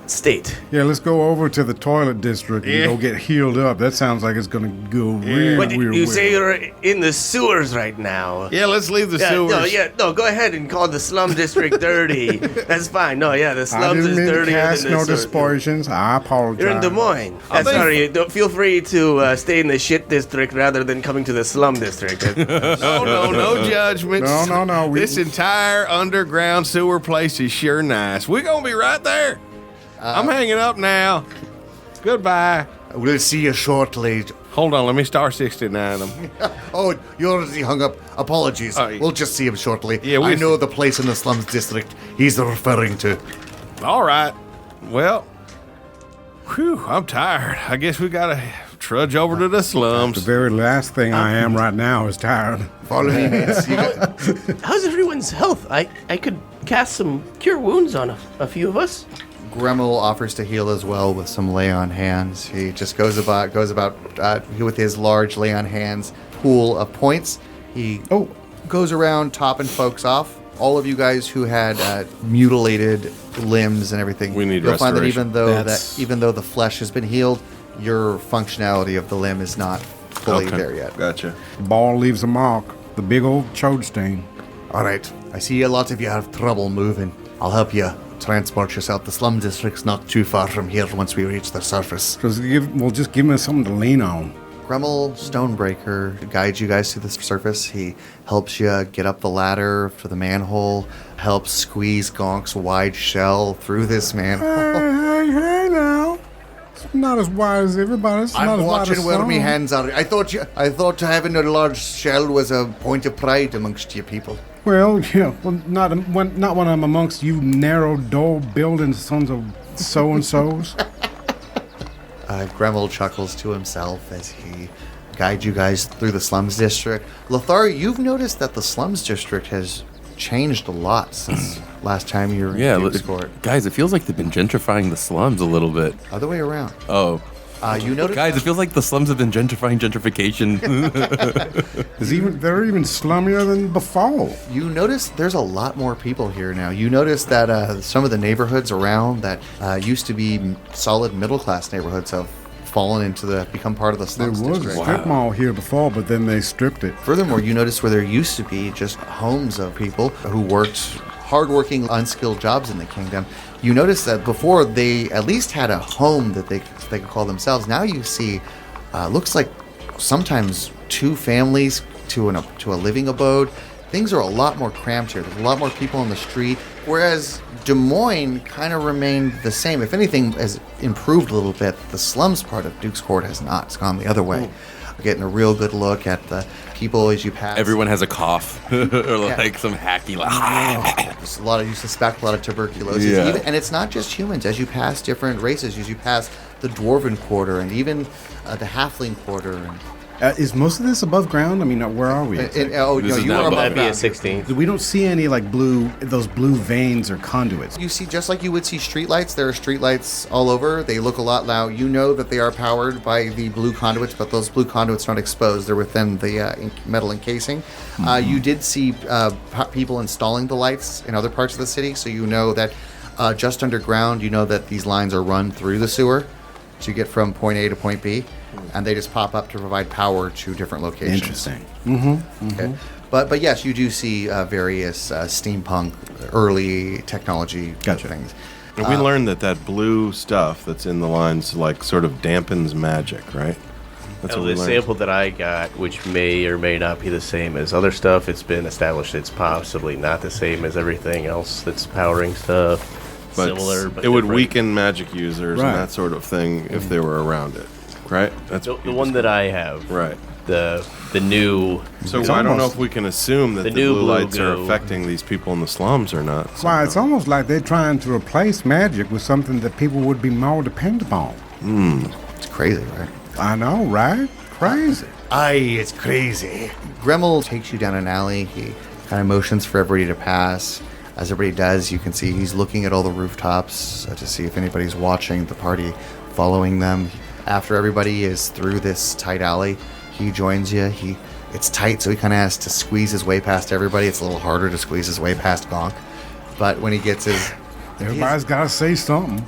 state. yeah, let's go over to the toilet district and Yeah. go get healed up. That sounds like it's going to go real, But real you well. say you're in the sewers right now. Yeah, let's leave the sewers. No, go ahead and call the slum district dirty. That's fine. No, yeah, the I slums didn't is mean to dirtier cast than the no sewers. dispersions. I apologize. You're in Des Moines. I think- Sorry, feel free to stay in the shit district rather than coming to the slum district. No judgments. No. This entire underground sewer place is sure nice. We're gonna be right there. I'm hanging up now. Goodbye. We'll see you shortly. Hold on, let me star 69 them. Oh, you already hung up. Apologies. Oh, yeah. We'll just see him shortly. Yeah, I know the place in the slums district he's referring to. All right. Well, whew, I'm tired. I guess we gotta trudge over to the The slums. very last thing I am right now is tired. Follow me, mates. You got- How's everyone's health? I could cast some cure wounds on a few of us. Gremmel offers to heal as well with some lay on hands. He just goes about with his large lay on hands pool of points. He goes around topping folks off. All of you guys who had mutilated limbs and everything, We need you'll find that restoration. even though the flesh has been healed, your functionality of the limb is not fully there yet. Gotcha. The ball leaves a mark. The big old chode stain. All right. I see a lot of you have trouble moving. I'll help you transport yourself. The slum district's not too far from here once we reach the surface. We'll just give him something to lean on. Gremmel Stonebreaker guides you guys to the surface. He helps you get up the ladder to the manhole, helps squeeze Gonk's wide shell through this manhole. Hey now. It's not as wide as everybody. It's not I'm as wide watching as where some. my hands are. I thought having a large shell was a point of pride amongst you people. Well, yeah. Well, not when I'm amongst you narrow, dull building sons of so-and-sos. Gremmel chuckles to himself as he guides you guys through the slums district. Lothar, you've noticed that the slums district has changed a lot since last time you were in Duke's Court. Guys, it feels like they've been gentrifying the slums a little bit. Other way around. Oh. You notice, Guys, it feels like the slums have been gentrifying gentrification. They're even slummier than before. you notice there's a lot more people here now. You notice that some of the neighborhoods around that used to be solid middle class neighborhoods have become part of the There slums was district. a strip mall here before, but then they stripped it. Furthermore, you notice where there used to be just homes of people who worked hardworking, unskilled jobs in the kingdom. You notice that before they at least had a home that they could call themselves. Now you see, looks like sometimes two families to a living abode. Things are a lot more cramped here. There's a lot more people on the street. Whereas Des Moines kind of remained the same. If anything, has improved a little bit. The slums part of Duke's Court has not. It's gone the other way. Getting a real good look at the people as you pass. Everyone has a cough or like some hacky There's a lot of, you suspect a lot of tuberculosis. Yeah. And it's not just humans. As you pass different races, as you pass the Dwarven Quarter and even the Halfling Quarter. And, Is most of this above ground? I mean, where are we? This you is are not above above. That'd be a ground. 16. We don't see any like those blue veins or conduits. You see, just like you would see streetlights, there are streetlights all over. They look a lot now. You know that they are powered by the blue conduits, but those blue conduits are not exposed. They're within the metal encasing. You did see people installing the lights in other parts of the city, so you know that just underground, you know that these lines are run through the sewer to get from point A to point B, and they just pop up to provide power to different locations. Interesting. Okay. But yes, you do see various steampunk, early technology Gotcha. things. And we learned that blue stuff that's in the lines like sort of dampens magic, right? That's Well, what we the learned. sample that I got, which may or may not be the same as other stuff, it's been established it's possibly not the same as everything else that's powering stuff. But similar, but it would different. weaken magic users Right. and that sort of thing if they were around it, right? That's The, what the you one just- that I have, right. the new. So It's I don't know almost- if we can assume that The the new blue blue lights are goo. affecting these people in the slums or not. Why, it's almost like they're trying to replace magic with something that people would be more dependent on. It's crazy, right? I know, right? Crazy. Aye, it's crazy. Gremmel takes you down an alley. He kind of motions for everybody to pass. As everybody does, you can see he's looking at all the rooftops to see if anybody's watching the party, following them. After everybody is through this tight alley, he joins you. It's tight, so he kind of has to squeeze his way past everybody. It's a little harder to squeeze his way past Gonk. But when he gets his... Everybody's got to say something.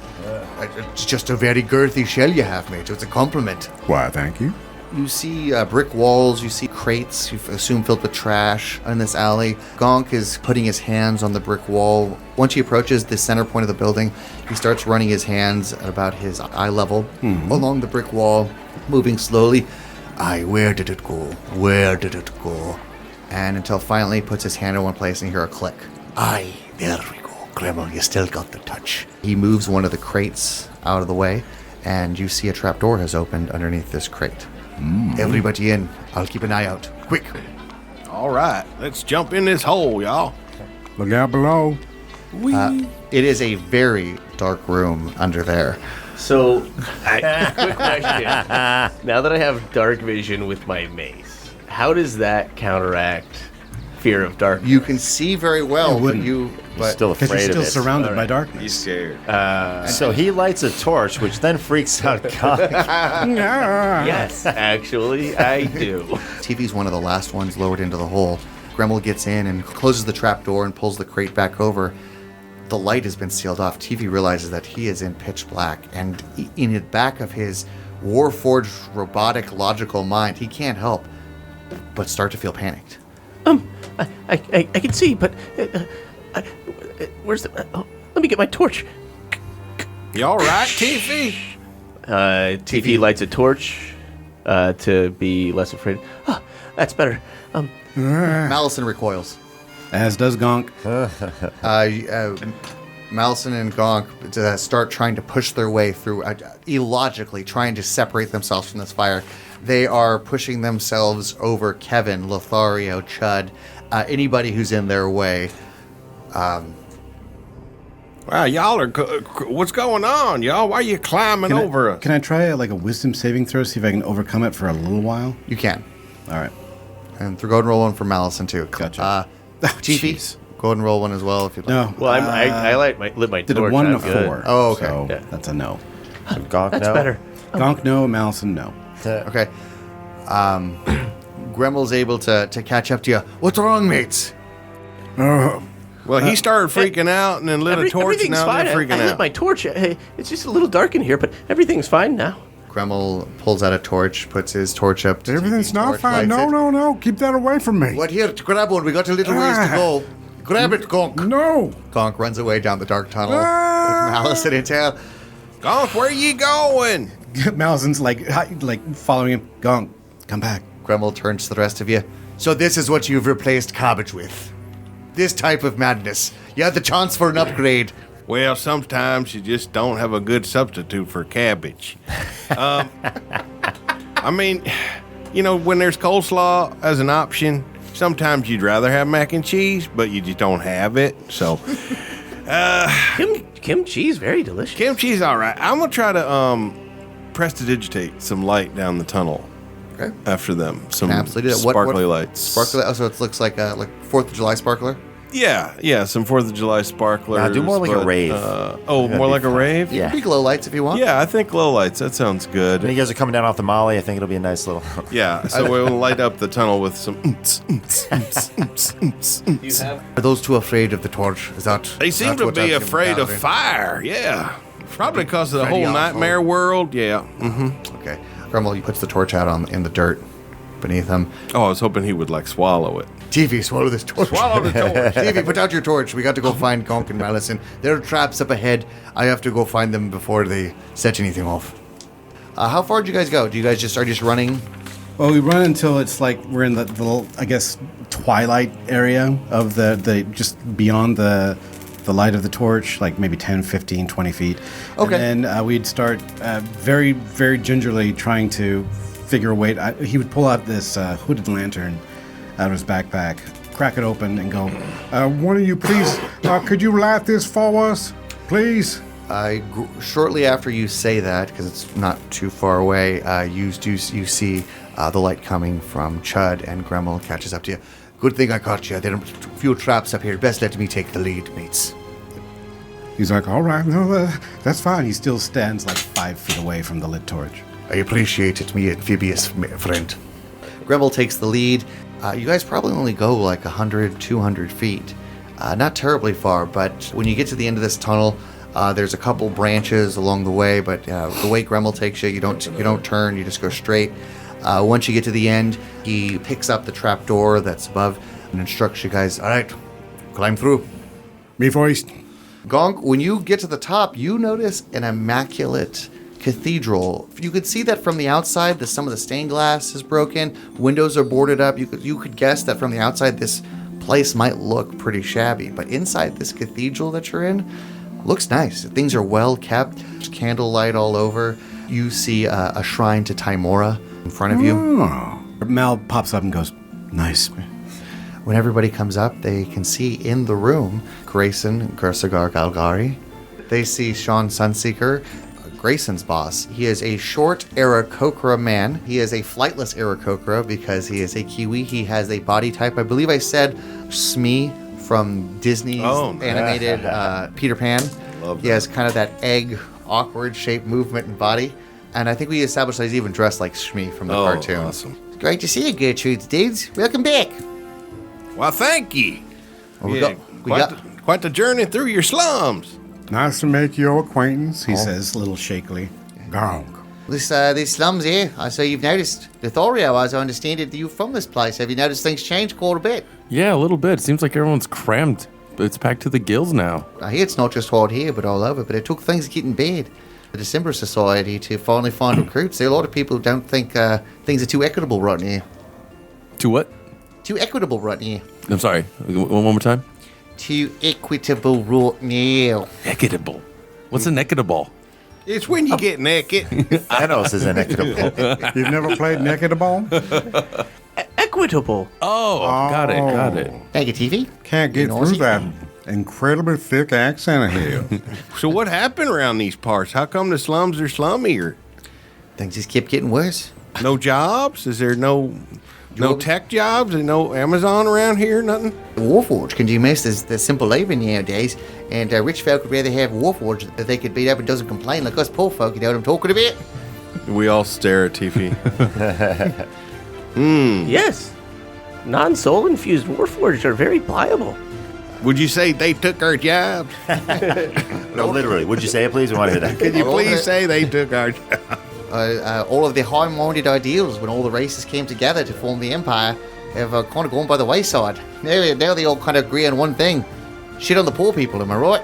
It's just a very girthy shell you have, mate. It's a compliment. Why, thank you. You see brick walls, you see crates, you assume filled with trash in this alley. Gonk is putting his hands on the brick wall. Once he approaches the center point of the building, he starts running his hands at about his eye level along the brick wall, moving slowly. Aye, where did it go? Where did it go? And until finally he puts his hand in one place and you hear a click. Aye, there we go. Gremmel, you still got the touch. He moves one of the crates out of the way, and you see a trapdoor has opened underneath this crate. Everybody in. I'll keep an eye out. Quick. All right, let's jump in this hole, y'all. Look out below. It is a very dark room under there. So, quick question. Now that I have dark vision with my mace, how does that counteract fear of darkness? You can see very well, but wouldn't. you... He's still Because afraid you're still of it. surrounded by darkness. He's scared. So he lights a torch, which then freaks out Gonk. Yes, actually, I do. TV's one of the last ones lowered into the hole. Gremmel gets in and closes the trapdoor and pulls the crate back over. The light has been sealed off. TV realizes that he is in pitch black, and in the back of his warforged, robotic, logical mind, he can't help but start to feel panicked. I can see, but where's the? Let me get my torch. You all right, Tiffy? Tiffy lights a torch to be less afraid. Oh, that's better. Malison recoils. As does Gonk. Malison and Gonk start trying to push their way through, illogically trying to separate themselves from this fire. They are pushing themselves over Kevin, Lothario, Chud, anybody who's in their way. Wow, y'all are. What's going on, y'all? Why are you climbing over us? Can I try like a wisdom saving throw, see if I can overcome it for a little while? You can. All right. And go ahead and roll one for Malison, too. Gotcha. Tiffy, jeez. go ahead and roll one as well if you'd like. No. Well, I lit my Did torch. a 1 I'm and a good. 4. Oh, okay. So Yeah. that's a no. Gonk, That's no. better. Gonk, no. Malison, no. Okay. Gremmel's able to catch up to you. What's wrong, mates? Well, he started freaking out and then lit a torch, and Everything's now fine. they're freaking I lit out. my torch. Hey, it's just a little dark in here, but everything's fine now. Gremmel pulls out a torch, puts his torch up. To Everything's TV's not torch, fine. lights No, it. no. Keep that away from me. What here? Grab one. We got a little ways to go. Grab it, Gonk. No. Gonk runs away down the dark tunnel with Malison in tail. Gonk, where you going? Malison's like following him. Gonk, come back. Gremmel turns to the rest of you. So this is what you've replaced cabbage with. This type of madness. You had the chance for an upgrade. Well, sometimes you just don't have a good substitute for cabbage. I mean, when there's coleslaw as an option, sometimes you'd rather have mac and cheese, but you just don't have it. So, Kimchi's very delicious. kimchi's all right. I'm going to try to prestidigitate some light down the tunnel. Okay. After them. Some Absolutely. sparkly lights. Sparkly. Oh, so it looks like 4th of July sparkler? Yeah, some 4th of July sparklers. Nah, do more like a rave. More be like a fun. rave? Yeah. Big glow lights if you want. Yeah, I think glow lights. That sounds When you good. guys are coming down off the Molly, I think it'll be a nice little. Yeah, so we'll light up the tunnel with some. Are those two afraid of the torch? Is that? They seem that's to what be that's afraid of gathering? fire. Yeah, probably because of the Freddy whole awful. nightmare world. Yeah. Okay. Gremmel puts the torch out in the dirt beneath him. Oh, I was hoping he would swallow it. TV, swallow this torch. Swallow the torch. TV, put out your torch. We got to go find Gonk and Malison. There are traps up ahead. I have to go find them before they set anything off. How far did you guys go? Do you guys just running? Well, we run until it's like we're in the little, I guess, twilight area of the just beyond the the light of the torch, like maybe 10, 15, 20 feet. Okay. And then we'd start very, very gingerly trying to figure a way. He would pull out this hooded lantern out of his backpack, crack it open, and go, One of you, please, could you light this for us, please? Shortly after you say that, because it's not too far away, you see the light coming from Chud, and Gremmel catches up to you. Good thing I caught you. There are a few traps up here. Best let me take the lead, mates. He's like, all right, no, that's fine. he still stands like 5 feet away from the lit torch. I appreciate it, me amphibious friend. Gremmel takes the lead. You guys probably only go like 100, 200 feet. Not terribly far, but when you get to the end of this tunnel, there's a couple branches along the way, but the way Gremmel takes you, you don't turn, you just go straight. Once you get to the end, he picks up the trap door that's above and instructs you guys, all right, climb through. Me first. Gonk, when you get to the top, you notice an immaculate cathedral. You could see that from the outside, some of the stained glass is broken, windows are boarded up. You could guess that from the outside, this place might look pretty shabby, but inside this cathedral that you're in, looks nice. Things are well kept. There's candlelight all over. You see a shrine to Timora in front of you. Mal pops up and goes, nice. When everybody comes up, they can see in the room Grayson Gersagar Galgari. They see Sean Sunseeker, Grayson's boss. He is a short Aarakocra man. He is a flightless Aarakocra because he is a Kiwi. He has a body type, I believe I said, Smee from Disney's animated Peter Pan. Love he has kind of that egg, awkward shaped movement and body. And I think we established that he's even dressed like Shmi from the cartoon. Awesome. It's great to see you, Gertrude, dudes. Welcome back. Well, thank you. Well, Quite the journey through your slums. Nice to make your acquaintance, He says a little shakily. Gonk. These slums here, I see you've noticed. Lothario, as I understand it, you're from this place. Have you noticed things change quite a bit? Yeah, a little bit. Seems like everyone's crammed, but it's packed to the gills now. I hear it's not just hard here, but all over. But it took things getting bad. The December Society to finally find recruits. There are a lot of people who don't think things are too equitable right now. To what? Too equitable right now. I'm sorry. One more time. Too equitable right now. Equitable. What's an equitable? It's when you get naked. Thanos is inequitable. You've never played Naked the Ball? Equitable. Oh, got it. Thank you, TV. Can't get You through noisy? that incredibly thick accent of his. So what happened around these parts? How come the slums are slummier? Things just kept getting worse. No jobs? Is there no tech jobs and no Amazon around here? Nothing? Warforged can do most of the simple labor nowadays, and rich folk would rather have Warforged that they could beat up and doesn't complain like us poor folk, you know what I'm talking about? We all stare at Tiffy. Yes. Non-soul infused warforged are very pliable. Would you say they took our jobs? No, literally. Would you say it, please? We want to hear that. Can you All of please it. say they took our jobs? All of the high-minded ideals when all the races came together to form the Empire have kind of gone by the wayside. Now they all kind of agree on one thing. Shit on the poor people, am I right?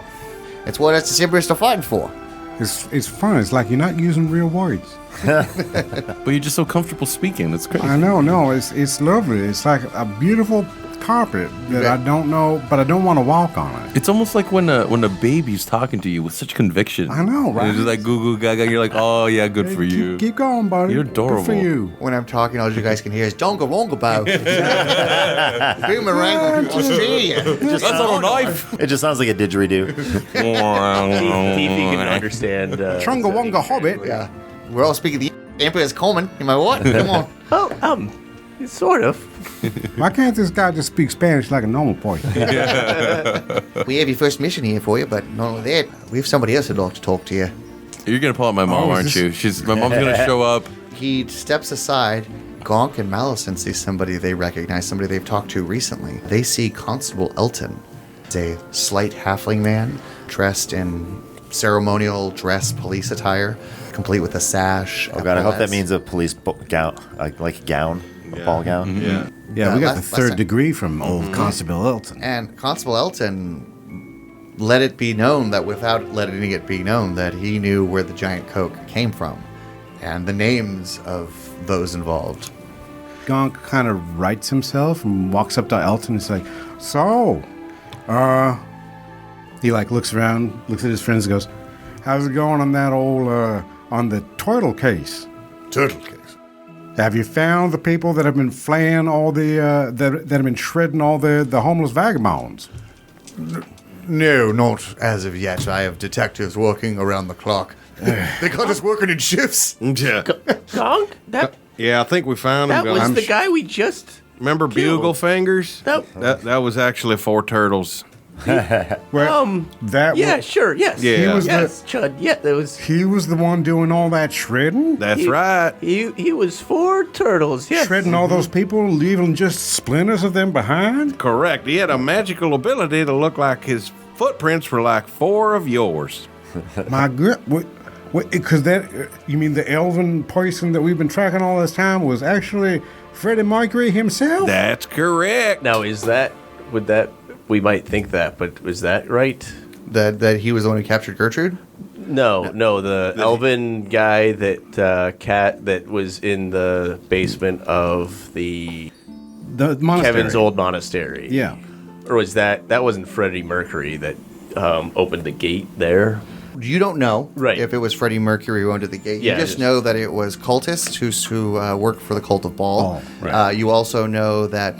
That's what us Decemberists are fighting for. It's fun. It's like you're not using real words. But you're just so comfortable speaking. It's crazy. I know, no, it's lovely. It's like a beautiful carpet that I don't know, but I don't want to walk on it. It's almost like when a baby's talking to you with such conviction. I know, right? And it's just like goo goo gaga. You're like, oh yeah, good for you. Keep going, buddy. You're adorable. Good for you. When I'm talking, all you guys can hear is Donga Wonga Bow. Boomerang from Australia. That's not a knife. It just sounds like a didgeridoo. Tiffy can understand. Chunga Wonga Hobbit. Yeah. We're all speaking the Emperor's Common. Am I right? Come on. Oh, sort of. Why can't this guy just speak Spanish like a normal person? We have your first mission here for you, but not only that, we have somebody else who'd like to talk to you. You're gonna pull out my mom, Oh, aren't is you? My mom's gonna show up. He steps aside. Gonk and Malison see somebody they recognize, somebody they've talked to recently. They see Constable Elton. He's a slight halfling man, dressed in ceremonial dress police attire, complete with a sash. Oh god, I hope that epaulets. means a police gown, like a gown, a ball gown. Yeah. Yeah, we got the last third time. degree from old Constable Elton. And Constable Elton let it be known that without letting it be known that he knew where the giant coke came from and the names of those involved. Gonk kind of rights himself and walks up to Elton and is like, So, He like looks around, looks at his friends, and goes, "How's it going on that old on the turtle case? Turtle case. Have you found the people that have been flaying all the that have been shredding all the homeless vagabonds?" No, not as of yet. I have detectives working around the clock. They got us working in shifts. Yeah. Gonk? Yeah, I think we found him. That was the guy we just... Remember killed. Bugle Fingers? Nope. That was actually 4 turtles. Well, that Yeah, was, sure, yes. Yeah. He was yes, Chud, yeah, that was... he was the one doing all that shredding, That's right. He was 4 turtles, yes. shredding all those people, leaving just splinters of them behind. Correct. He had a magical ability to look like his footprints were like 4 of yours. My good, what? Because that you mean the elven person that we've been tracking all this time was actually Freddie Mercury himself? That's correct. Now, we might think that, but was that right? That he was the one who captured Gertrude? No, the elven guy that was in the basement of the monastery. Kevin's old monastery. Yeah. Or was that wasn't Freddie Mercury that opened the gate there? You don't know Right. if it was Freddie Mercury who opened the gate. Yeah, You just know that it was cultists who worked for the cult of Baal. Oh, right. You also know that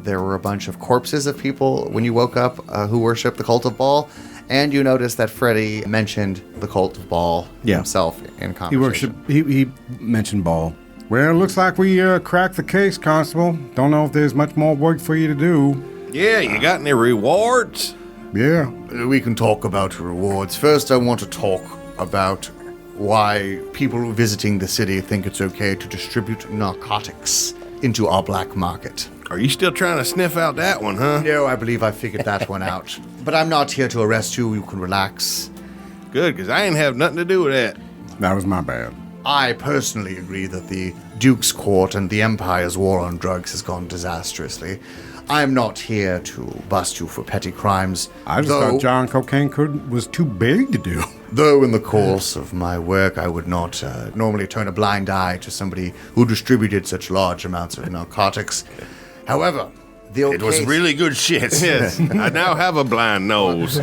there were a bunch of corpses of people when you woke up who worshipped the cult of Baal. And you noticed that Freddie mentioned the cult of Baal himself in He conversation. worshiped. He mentioned Ball. Well, looks like we cracked the case, Constable. Don't know if there's much more work for you to do. Yeah, you got any rewards? Yeah. We can talk about rewards. First, I want to talk about why people visiting the city think it's okay to distribute narcotics into our black market. Are you still trying to sniff out that one, huh? No, I believe I figured that one out. But I'm not here to arrest you. You can relax. Good, because I ain't have nothing to do with that. That was my bad. I personally agree that the Duke's Court and the Empire's war on drugs has gone disastrously. I'm not here to bust you for petty crimes. I just thought John Cocaine was too big to do. Though in the course of my work, I would not normally turn a blind eye to somebody who distributed such large amounts of narcotics. However, It was really good shit. Yes, I now have a blind nose.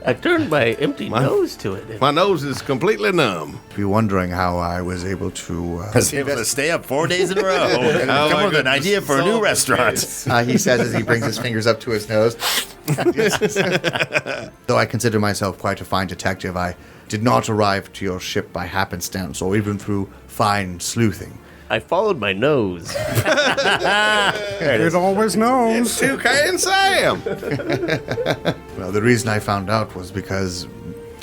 I turned my empty nose to it. My nose is completely numb. be wondering how I was able to. Was able to stay up 4 days in a row. Come up with an idea for a new restaurant. He says as he brings his fingers up to his nose. Though I consider myself quite a fine detective, I did not arrive to your ship by happenstance or even through fine sleuthing. I followed my nose. It always knows. 2K and Sam. Well, the reason I found out was because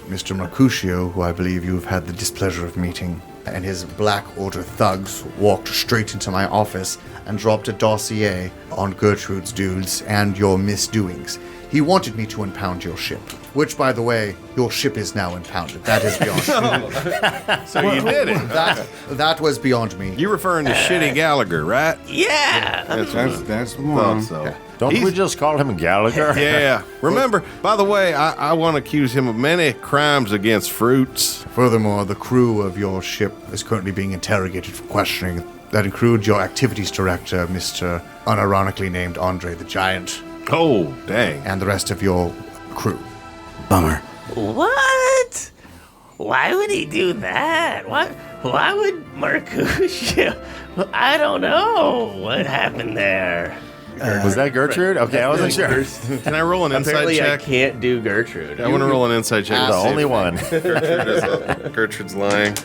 Mr. Mercutio, who I believe you've had the displeasure of meeting, and his Black Order thugs walked straight into my office and dropped a dossier on Gertrude's dudes and your misdoings. He wanted me to impound your ship, which, by the way, your ship is now impounded. That is beyond me. So you did it. That was beyond me. You're referring to Shitty Gallagher, right? Yeah. That's That's the thought one. so. Don't we just call him Gallagher? Yeah. Remember, by the way, I want to accuse him of many crimes against fruits. Furthermore, the crew of your ship is currently being interrogated for questioning. That includes your activities director, Mr. unironically named Andre the Giant, Oh, dang. and the rest of your crew. Bummer. What? Why would he do that? Why would Mercutio? I don't know what happened there. Was that Gertrude? Okay, I wasn't sure. Can I roll an inside Apparently, I check? can't do Gertrude. I want to roll an inside check. The only one. Gertrude's lying.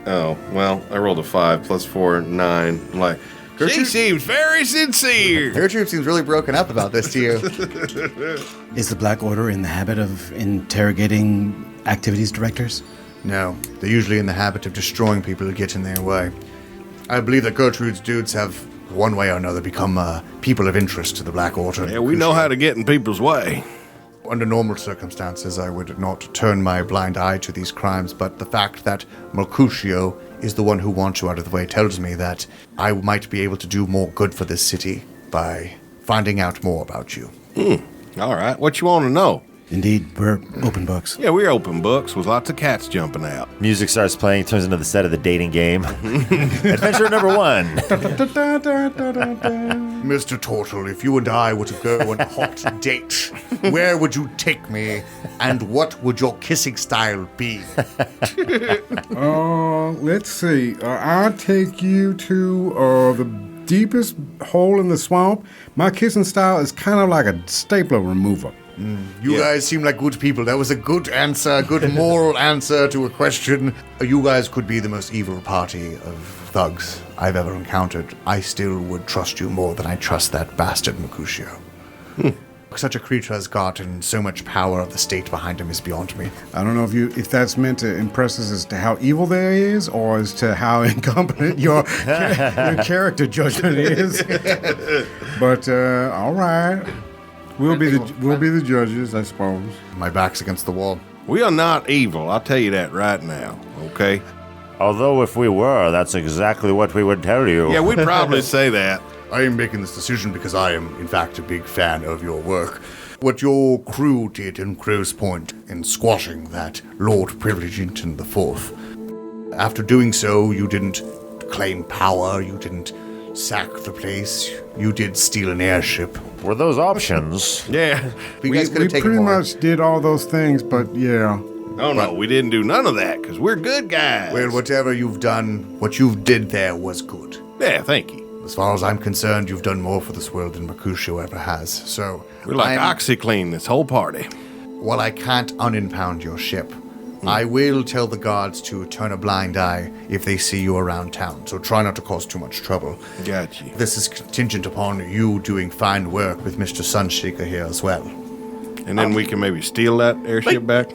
Oh, well, I rolled a 5 plus 4, 9. Like, she seems very sincere. Gertrude seems really broken up about this to you. Is the Black Order in the habit of interrogating activities directors? No, they're usually in the habit of destroying people who get in their way. I believe that Gertrude's dudes have, one way or another, become people of interest to the Black Order. Yeah, we know how to get in people's way. Under normal circumstances, I would not turn my blind eye to these crimes, but the fact that Mercutio is the one who wants you out of the way tells me that I might be able to do more good for this city by finding out more about you. All right, what you want to know? Indeed, we're open books. Yeah, we're open books with lots of cats jumping out. Music starts playing, turns into the set of the dating game. Adventure number 1. Mr. Turtle, if you and I were to go on a hot date, where would you take me, and what would your kissing style be? Let's see. I'll take you to the deepest hole in the swamp. My kissing style is kind of like a stapler remover. You guys seem like good people. That was a good answer, good moral answer to a question. You guys could be the most evil party of thugs I've ever encountered. I still would trust you more than I trust that bastard Mercutio. Such a creature has gotten so much power of the state behind him is beyond me. I don't know if that's meant to impress us as to how evil there is, or as to how incompetent your character judgment is. But all right, we'll be the judges, I suppose. My back's against the wall. We are not evil, I'll tell you that right now, okay? Although if we were, that's exactly what we would tell you. Yeah, we'd probably say that. I am making this decision because I am, in fact, a big fan of your work. What your crew did in Crow's Point in squashing that Lord Privilegington IV. After doing so, you didn't claim power, you didn't sack the place, you did steal an airship. Were those options? Yeah. You guys could We have taken pretty more. much did all those things, but yeah. Oh, no, we didn't do none of that, because we're good guys. Well, whatever you've done, what you did there was good. Yeah, thank you. As far as I'm concerned, you've done more for this world than Mercutio ever has. So, We're like OxyClean, this whole party. while I can't unimpound your ship, I will tell the guards to turn a blind eye if they see you around town. So try not to cause too much trouble. Gotcha. This is contingent upon you doing fine work with Mr. Sunshaker here as well. And then we can maybe steal that airship back?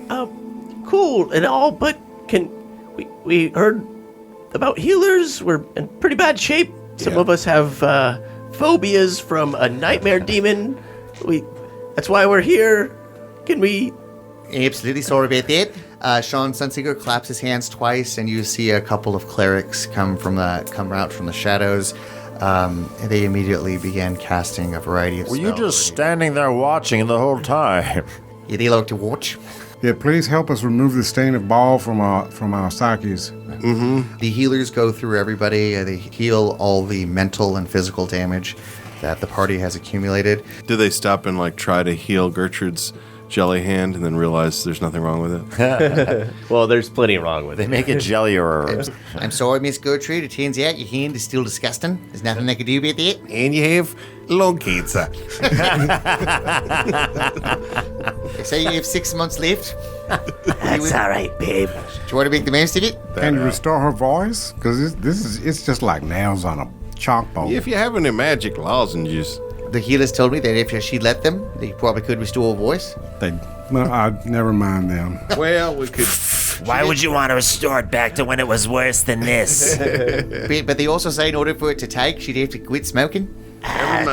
Cool and all, but we heard about healers. We're in pretty bad shape. Some of us have phobias from a nightmare demon. That's why we're here. Can we? Absolutely, sorry about that. Sean Sunseeker claps his hands twice, and you see a couple of clerics come out from the shadows. They immediately began casting a variety of Were spells. you just standing there watching the whole time? Yeah, they like to watch. Yeah, please help us remove the stain of ball from our psyches. The healers go through everybody. They heal all the mental and physical damage that the party has accumulated. Do they stop and like try to heal Gertrude's jelly hand and then realize there's nothing wrong with it? Well, there's plenty wrong with They it. make a jelly or... I'm sorry, Miss Gertrude. It turns out your hand is still disgusting. There's nothing they can do about that. And you have lung cancer. They say you have 6 months left. That's all right, babe. Do you want to make the most of it? Can you restore her voice? Because it's just like nails on a chalkboard. If you have any magic lozenges, The healers told me that if she let them, they probably could restore a voice. Well, never mind them. well, we could. Why would you want to restore it back to when it was worse than this? But they also say in order for it to take, she'd have to quit smoking. Never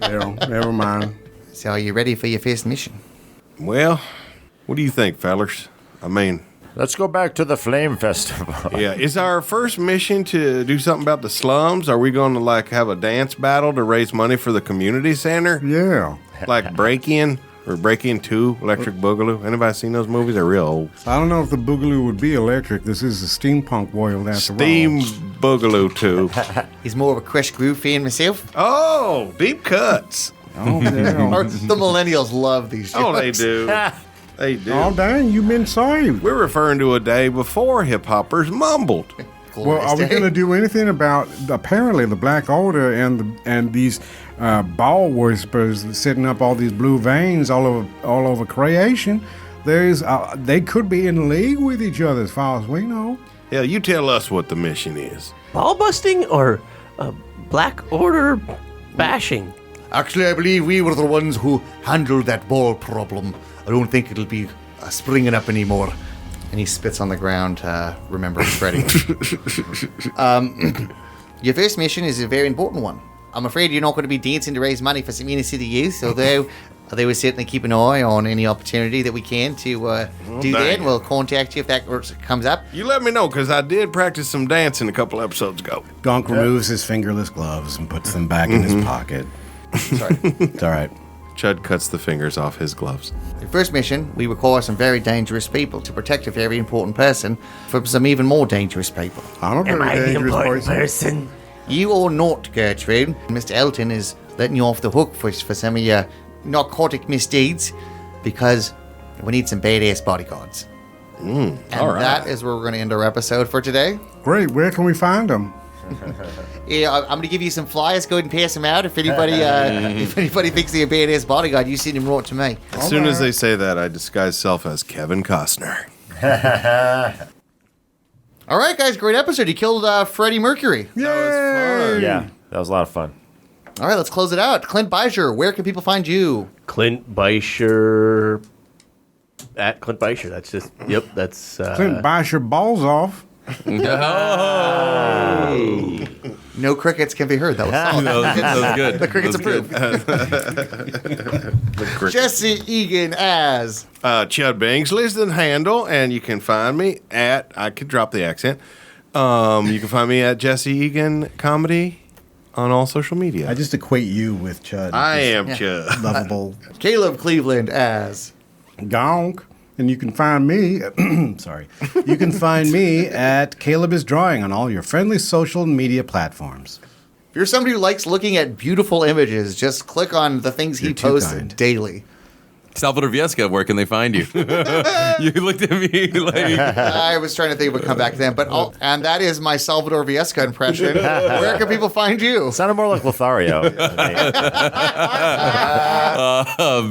mind. Never mind. So are you ready for your first mission? Well, what do you think, fellers? I mean, Let's go back to the Flame Festival. yeah, is our first mission to do something about the slums? Are we going to like have a dance battle to raise money for the community center? Yeah. Like Break In or Break In 2, Electric Boogaloo? Anybody seen those movies? They're real old. I don't know if the Boogaloo would be electric. This is a steampunk world after Steam all. Boogaloo 2. He's more of a Crush Groove fan myself. Oh, deep cuts. Oh, damn. Or the millennials love these jokes. Oh, they do. They do. Oh, dang, you've been saved. We're referring to a day before hip hoppers mumbled. Well, are we going to do anything about apparently the Black Order and these ball worshippers setting up all these blue veins all over creation? They could be in league with each other as far as we know. Hell, you tell us what the mission is. Ball busting or Black Order bashing? Actually, I believe we were the ones who handled that ball problem. I don't think it'll be springing up anymore. And he spits on the ground, remembering Freddy. Your first mission is a very important one. I'm afraid you're not going to be dancing to raise money for some inner city youth, although they will certainly keep an eye on any opportunity that we can to do dang. that, and we'll contact you if that comes up. You let me know, because I did practice some dancing a couple episodes ago. Gonk removes his fingerless gloves and puts them back in his pocket. Sorry. It's all right. Chud cuts the fingers off his gloves. Your first mission, we require some very dangerous people to protect a very important person from some even more dangerous people. I'm a Am I very the dangerous important person. person? You or not, Gertrude. Mr. Elton is letting you off the hook for some of your narcotic misdeeds because we need some badass bodyguards. And all right. that is where we're going to end our episode for today. Great. Where can we find them? Yeah, I'm going to give you some flyers. Go ahead and pass them out. If anybody thinks they're a badass bodyguard, you send them right to me. As soon as they say that, I disguise self as Kevin Costner. All right, guys, great episode. You killed Freddie Mercury. Yeah, that was a lot of fun. All right, let's close it out. Clint Beischer, where can people find you? Clint Beischer at Clint Beischer. That's just that's Clint, bash your balls off. No crickets can be heard. That was solid. That was good. The crickets approved. Jesse Egan as Chud Bingsley's the handle, and you can find me at, I could drop the accent. You can find me at Jesse Egan Comedy on all social media. I just equate you with Chud. I Just am Chud. lovable. Caleb Cleveland as Gonk. And you can find me, sorry, you can find me at Caleb is Drawing on all your friendly social media platforms. If you're somebody who likes looking at beautiful images, just click on the things he You're too posts kind. daily. Salvador Viesca, where can they find you? You looked at me like... I was trying to think of a comeback then, and that is my Salvador Viesca impression. Where can people find you? Sounded more like Lothario.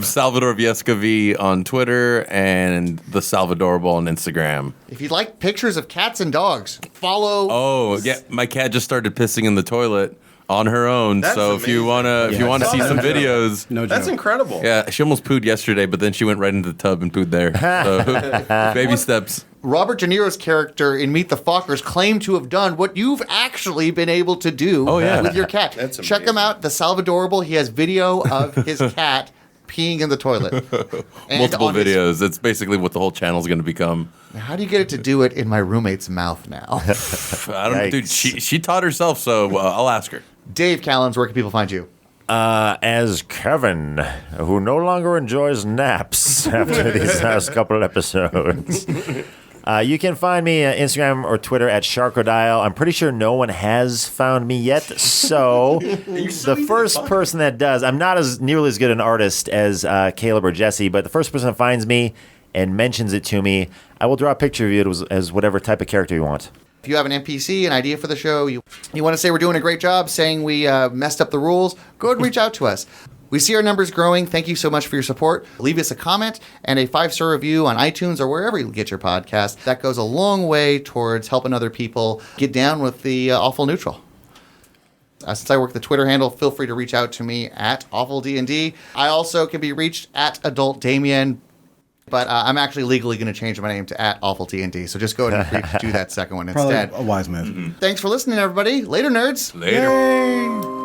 Salvador Viesca V on Twitter and the Salvador Ball on Instagram. If you'd like pictures of cats and dogs, follow. Oh, yeah, my cat just started pissing in the toilet on her own. That's so if you wanna see some videos, No That's joke. incredible. yeah, she almost pooed yesterday, but then she went right into the tub and pooed there. So baby steps. Robert De Niro's character in Meet the Fockers claimed to have done what you've actually been able to do with your cat. That's Check him out, the Salvadorable. He has video of his cat peeing in the toilet. And Multiple on his- videos. That's basically what the whole channel's going to become. How do you get it to do it in my roommate's mouth now? I don't know, dude. She taught herself, so I'll ask her. Dave Callens, where can people find you? As Kevin, who no longer enjoys naps after these last couple episodes. You can find me on Instagram or Twitter at Sharkodile. I'm pretty sure no one has found me yet. So the first person that does, I'm not as nearly as good an artist as Caleb or Jesse, but the first person that finds me and mentions it to me, I will draw a picture of you as whatever type of character you want. If you have an NPC, an idea for the show, you want to say we're doing a great job, saying we messed up the rules, go ahead and reach out to us. We see our numbers growing. Thank you so much for your support. Leave us a comment and a 5-star review on iTunes or wherever you get your podcast. That goes a long way towards helping other people get down with the awful neutral. Since I work the Twitter handle, feel free to reach out to me at awfuldnd. I also can be reached at adult Damian, but I'm actually legally going to change my name to at awfuldnd. So just go ahead and do that second one Probably instead. a wise move. Thanks for listening, everybody. Later, nerds. Later.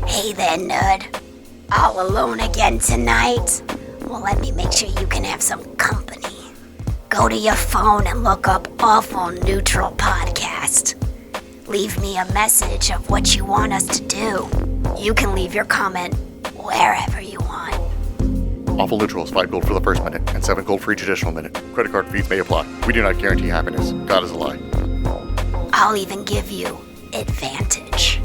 Hey there, nerd. All alone again tonight? Well, let me make sure you can have some company. Go to your phone and look up Awful Neutral Podcast. Leave me a message of what you want us to do. You can leave your comment wherever you want. Awful Neutral is 5 gold for the first minute and 7 gold for each additional minute. Credit card fees may apply. We do not guarantee happiness. God is a lie. I'll even give you advantage.